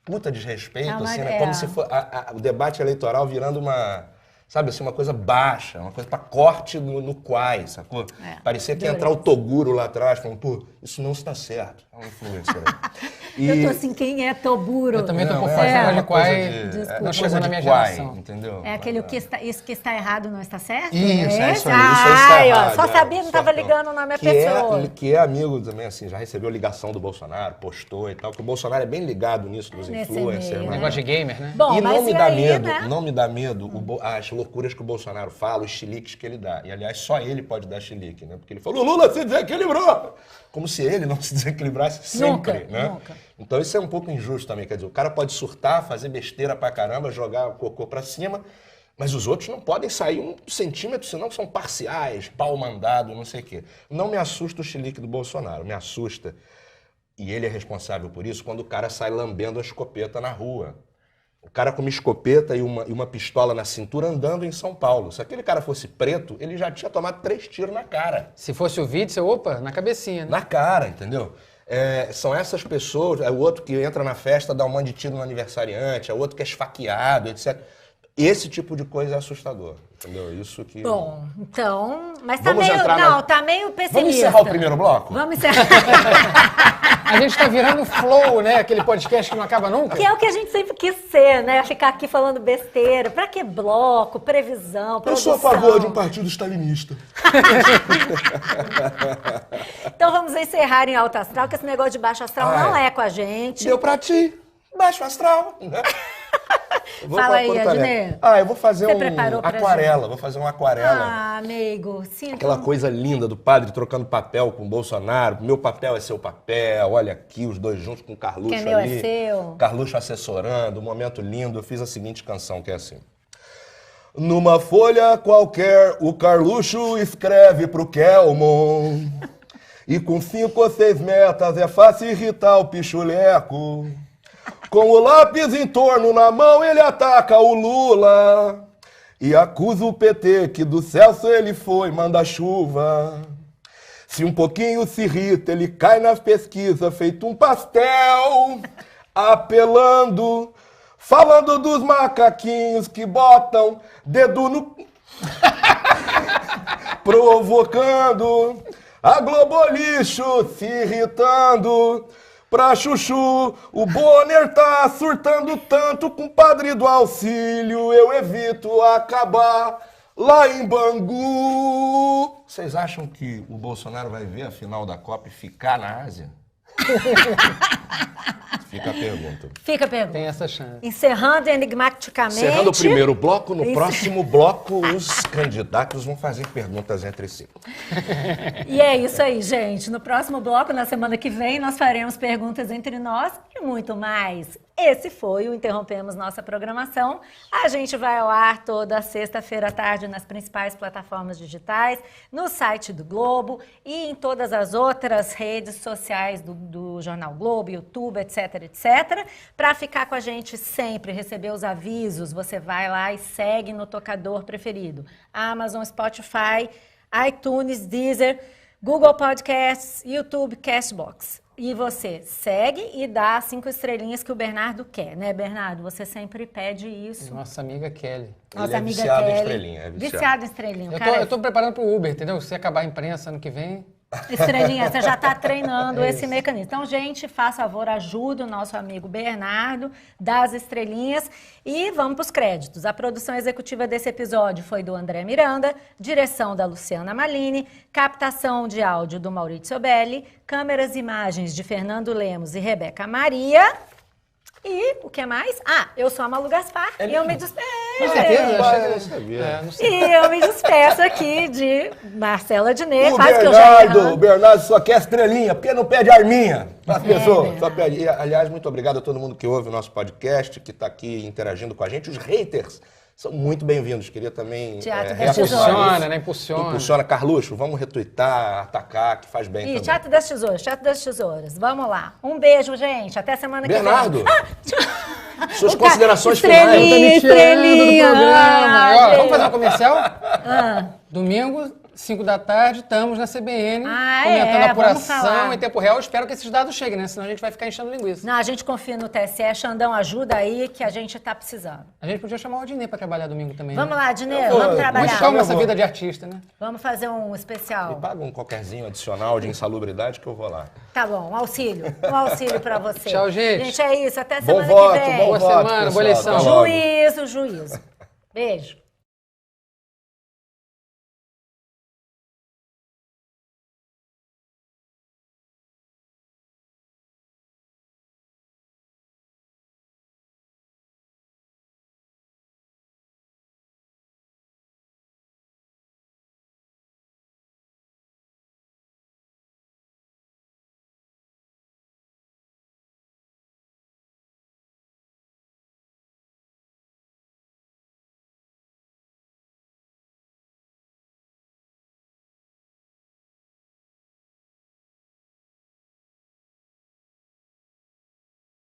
Speaker 4: Puta desrespeito,
Speaker 3: mas
Speaker 4: assim, né?
Speaker 3: é.
Speaker 4: Como se fosse o debate eleitoral virando uma, sabe assim, uma coisa baixa, uma coisa pra corte no Quai, sacou? Parecia que ia entrar o Toguro lá atrás, falando, pô, isso não está certo. É um influencer.
Speaker 3: Eu tô assim, quem é Toguro?
Speaker 2: Eu também tô
Speaker 4: Não,
Speaker 2: por
Speaker 4: é
Speaker 2: fora,
Speaker 4: uma
Speaker 2: de
Speaker 4: coisa
Speaker 2: Quai
Speaker 4: de-
Speaker 3: Desculpa.
Speaker 2: não
Speaker 4: é
Speaker 2: chegou
Speaker 4: coisa
Speaker 2: na
Speaker 4: de
Speaker 2: minha
Speaker 4: Quai,
Speaker 2: geração.
Speaker 4: entendeu?
Speaker 3: É aquele isso que está errado não está certo?
Speaker 4: Isso, é isso aí,
Speaker 3: esse?
Speaker 4: isso aí está
Speaker 3: Ai, ó,
Speaker 4: errado,
Speaker 3: só
Speaker 4: é,
Speaker 3: sabia, não estava
Speaker 4: certo.
Speaker 3: ligando o nome da
Speaker 4: Que é-
Speaker 3: pessoa.
Speaker 4: que é amigo também, assim, já recebeu ligação do Bolsonaro, postou e tal, que o Bolsonaro é bem ligado nisso dos
Speaker 3: Nesse
Speaker 4: influencers,
Speaker 3: meio,
Speaker 4: né?
Speaker 2: Negócio de gamer, né?
Speaker 3: Bom,
Speaker 4: E
Speaker 3: mas
Speaker 4: não me
Speaker 3: e
Speaker 4: dá
Speaker 3: aí,
Speaker 4: medo,
Speaker 3: né?
Speaker 4: não me dá medo as loucuras que o Bolsonaro fala, os chiliques que ele dá. E, aliás, só ele pode dar chilique, né? Porque ele falou, Lula se desequilibrou! Como se ele não se desequilibrasse sempre,
Speaker 3: Nunca,
Speaker 4: né?
Speaker 3: nunca.
Speaker 4: Então isso é um pouco injusto também, quer dizer, o cara pode surtar, fazer besteira pra caramba, jogar o cocô pra cima, mas os outros não podem sair 1 centímetro, senão são parciais, pau mandado, não sei o quê. Não me assusta o chilique do Bolsonaro, me assusta, e ele é responsável por isso, quando o cara sai lambendo a escopeta na rua. O cara com uma escopeta e uma pistola na cintura andando em São Paulo. Se aquele cara fosse preto, ele já tinha tomado 3 tiros na cara.
Speaker 2: Se fosse o Witzel, opa, na cabecinha, né?
Speaker 4: Na cara, entendeu? São essas pessoas, é o outro que entra na festa, dá um monte de tiro no aniversariante, é o outro que é esfaqueado, etc. Esse tipo de coisa é assustador, entendeu? Isso que...
Speaker 3: Bom, então... Mas tá
Speaker 4: Vamos
Speaker 3: meio...
Speaker 4: entrar
Speaker 3: Não,
Speaker 4: na-
Speaker 3: tá meio pessimista.
Speaker 4: Vamos encerrar o primeiro bloco?
Speaker 3: Vamos encerrar.
Speaker 2: A gente tá virando flow, né? Aquele podcast que não acaba nunca.
Speaker 3: Que é o que a gente sempre quis ser, né? Ficar aqui falando besteira. Pra que bloco, previsão,
Speaker 4: Eu
Speaker 3: produção?
Speaker 4: sou a favor de um partido stalinista.
Speaker 3: Então vamos encerrar em alto astral, que esse negócio de baixo astral não é com a gente.
Speaker 4: Deu pra ti, baixo astral. Né? Eu vou
Speaker 3: Fala
Speaker 4: pra
Speaker 3: aí,
Speaker 4: Porto Alegre.
Speaker 3: Adnet.
Speaker 4: Eu vou fazer
Speaker 3: Você preparou pra
Speaker 4: aquarela, vou fazer uma aquarela.
Speaker 3: Ah, amigo, sim.
Speaker 4: Aquela coisa linda do padre trocando papel com o Bolsonaro. Meu papel é seu papel. Olha aqui, os dois juntos com o Carluxo
Speaker 3: Que é meu é
Speaker 4: ali.
Speaker 3: seu.
Speaker 4: Carluxo assessorando, um momento lindo. Eu fiz a seguinte canção, que é assim. Numa folha qualquer, o Carluxo escreve pro Kelmon. E com 5 ou 6 metas é fácil irritar o pichuleco. Com o lápis em torno na mão, ele ataca o Lula. E acusa o PT que do Celso ele foi manda-chuva. Se um pouquinho se irrita, ele cai nas pesquisas feito um pastel. Apelando, falando dos macaquinhos que botam dedo no... Provocando a Globolixo se irritando. Pra chuchu, o Bonner tá surtando tanto com o padre do auxílio. Eu evito acabar lá em Bangu. Vocês acham que o Bolsonaro vai ver a final da Copa e ficar na Ásia? Fica a pergunta.
Speaker 3: Fica a pergunta.
Speaker 2: Tem essa chance.
Speaker 3: Encerrando enigmaticamente.
Speaker 4: Encerrando o primeiro bloco, no
Speaker 3: Isso.
Speaker 4: próximo bloco os candidatos vão fazer perguntas entre si.
Speaker 3: E é isso aí, gente. No próximo bloco, na semana que vem, nós faremos perguntas entre nós e muito mais. Esse foi o Interrompemos Nossa Programação. A gente vai ao ar toda sexta-feira à tarde nas principais plataformas digitais, no site do Globo e em todas as outras redes sociais do Jornal Globo, YouTube, etc, etc. Para ficar com a gente sempre, receber os avisos, você vai lá e segue no tocador preferido. Amazon, Spotify, iTunes, Deezer, Google Podcasts, YouTube, Castbox. E você segue e dá as 5 estrelinhas que o Bernardo quer, né, Bernardo? Você sempre pede isso.
Speaker 2: Nossa amiga Kelly.
Speaker 3: Nossa
Speaker 4: Ele é
Speaker 3: amiga
Speaker 4: viciado em
Speaker 3: Kelly.
Speaker 4: estrelinha, é viciado.
Speaker 3: Viciado em estrelinha.
Speaker 2: Eu tô preparando pro Uber, entendeu? Se acabar a imprensa ano que vem...
Speaker 3: Estrelinha, você já está treinando esse mecanismo. Então, gente, faça favor, ajude o nosso amigo Bernardo, dá as estrelinhas e vamos para os créditos. A produção executiva desse episódio foi do André Miranda, direção da Luciana Malini, captação de áudio do Maurício Belli, câmeras e imagens de Fernando Lemos e Rebeca Maria. E o que mais? Eu sou a Malu Gaspar e eu me despeço.
Speaker 2: Eu sabia. Não sei.
Speaker 3: E eu me despeço aqui de Marcela Diné.
Speaker 4: O
Speaker 3: Quase que eu já
Speaker 4: Bernardo, o Bernardo só quer estrelinha, porque não pede arminha as pessoas. Só pede. E, aliás, muito obrigado a todo mundo que ouve o nosso podcast, que está aqui interagindo com a gente. Os haters são muito bem-vindos. Queria também
Speaker 3: Teatro das
Speaker 4: reafirmar
Speaker 2: Impulsiona,
Speaker 4: isso.
Speaker 2: né? Impulsiona.
Speaker 4: Impulsiona. Carluxo, vamos retweetar, atacar, que faz bem
Speaker 3: Ih,
Speaker 4: também.
Speaker 3: Teatro das Tesouras. Vamos lá. Um beijo, gente. Até semana que vem.
Speaker 4: Bernardo,
Speaker 3: Ah,
Speaker 4: suas
Speaker 3: o cara-
Speaker 4: considerações
Speaker 3: estrelinha,
Speaker 4: finais.
Speaker 2: Tá me tirando do
Speaker 3: estrelinha.
Speaker 2: programa. Ó,
Speaker 3: gente.
Speaker 2: vamos fazer um comercial?
Speaker 3: Ah.
Speaker 2: Domingo, 5 da tarde, estamos na CBN,
Speaker 3: Ah,
Speaker 2: comentando
Speaker 3: é,
Speaker 2: a
Speaker 3: vamos falar.
Speaker 2: apuração em tempo real. Espero que esses dados cheguem, né? Senão a gente vai ficar enchendo linguiça.
Speaker 3: Não, a gente confia no TSE. Xandão, ajuda aí que a gente tá precisando.
Speaker 2: A gente podia chamar o Adnet para trabalhar domingo também.
Speaker 3: Vamos
Speaker 2: né?
Speaker 3: lá, Dinê,
Speaker 4: vou-
Speaker 3: vamos
Speaker 2: Muito
Speaker 3: trabalhar.
Speaker 2: calma
Speaker 4: Eu
Speaker 2: essa
Speaker 4: vou.
Speaker 2: vida de artista, né?
Speaker 3: Vamos fazer um
Speaker 4: Me
Speaker 3: especial.
Speaker 4: paga um qualquerzinho adicional de insalubridade que eu vou lá.
Speaker 3: Tá bom, um auxílio. Um auxílio pra você.
Speaker 2: Tchau, gente.
Speaker 3: Gente, é isso. Até
Speaker 4: Bom
Speaker 3: semana
Speaker 4: voto,
Speaker 3: que vem.
Speaker 4: bom
Speaker 2: Boa
Speaker 4: voto,
Speaker 2: semana,
Speaker 4: pessoal.
Speaker 2: boa eleição.
Speaker 4: Até logo.
Speaker 3: Juízo. Beijo.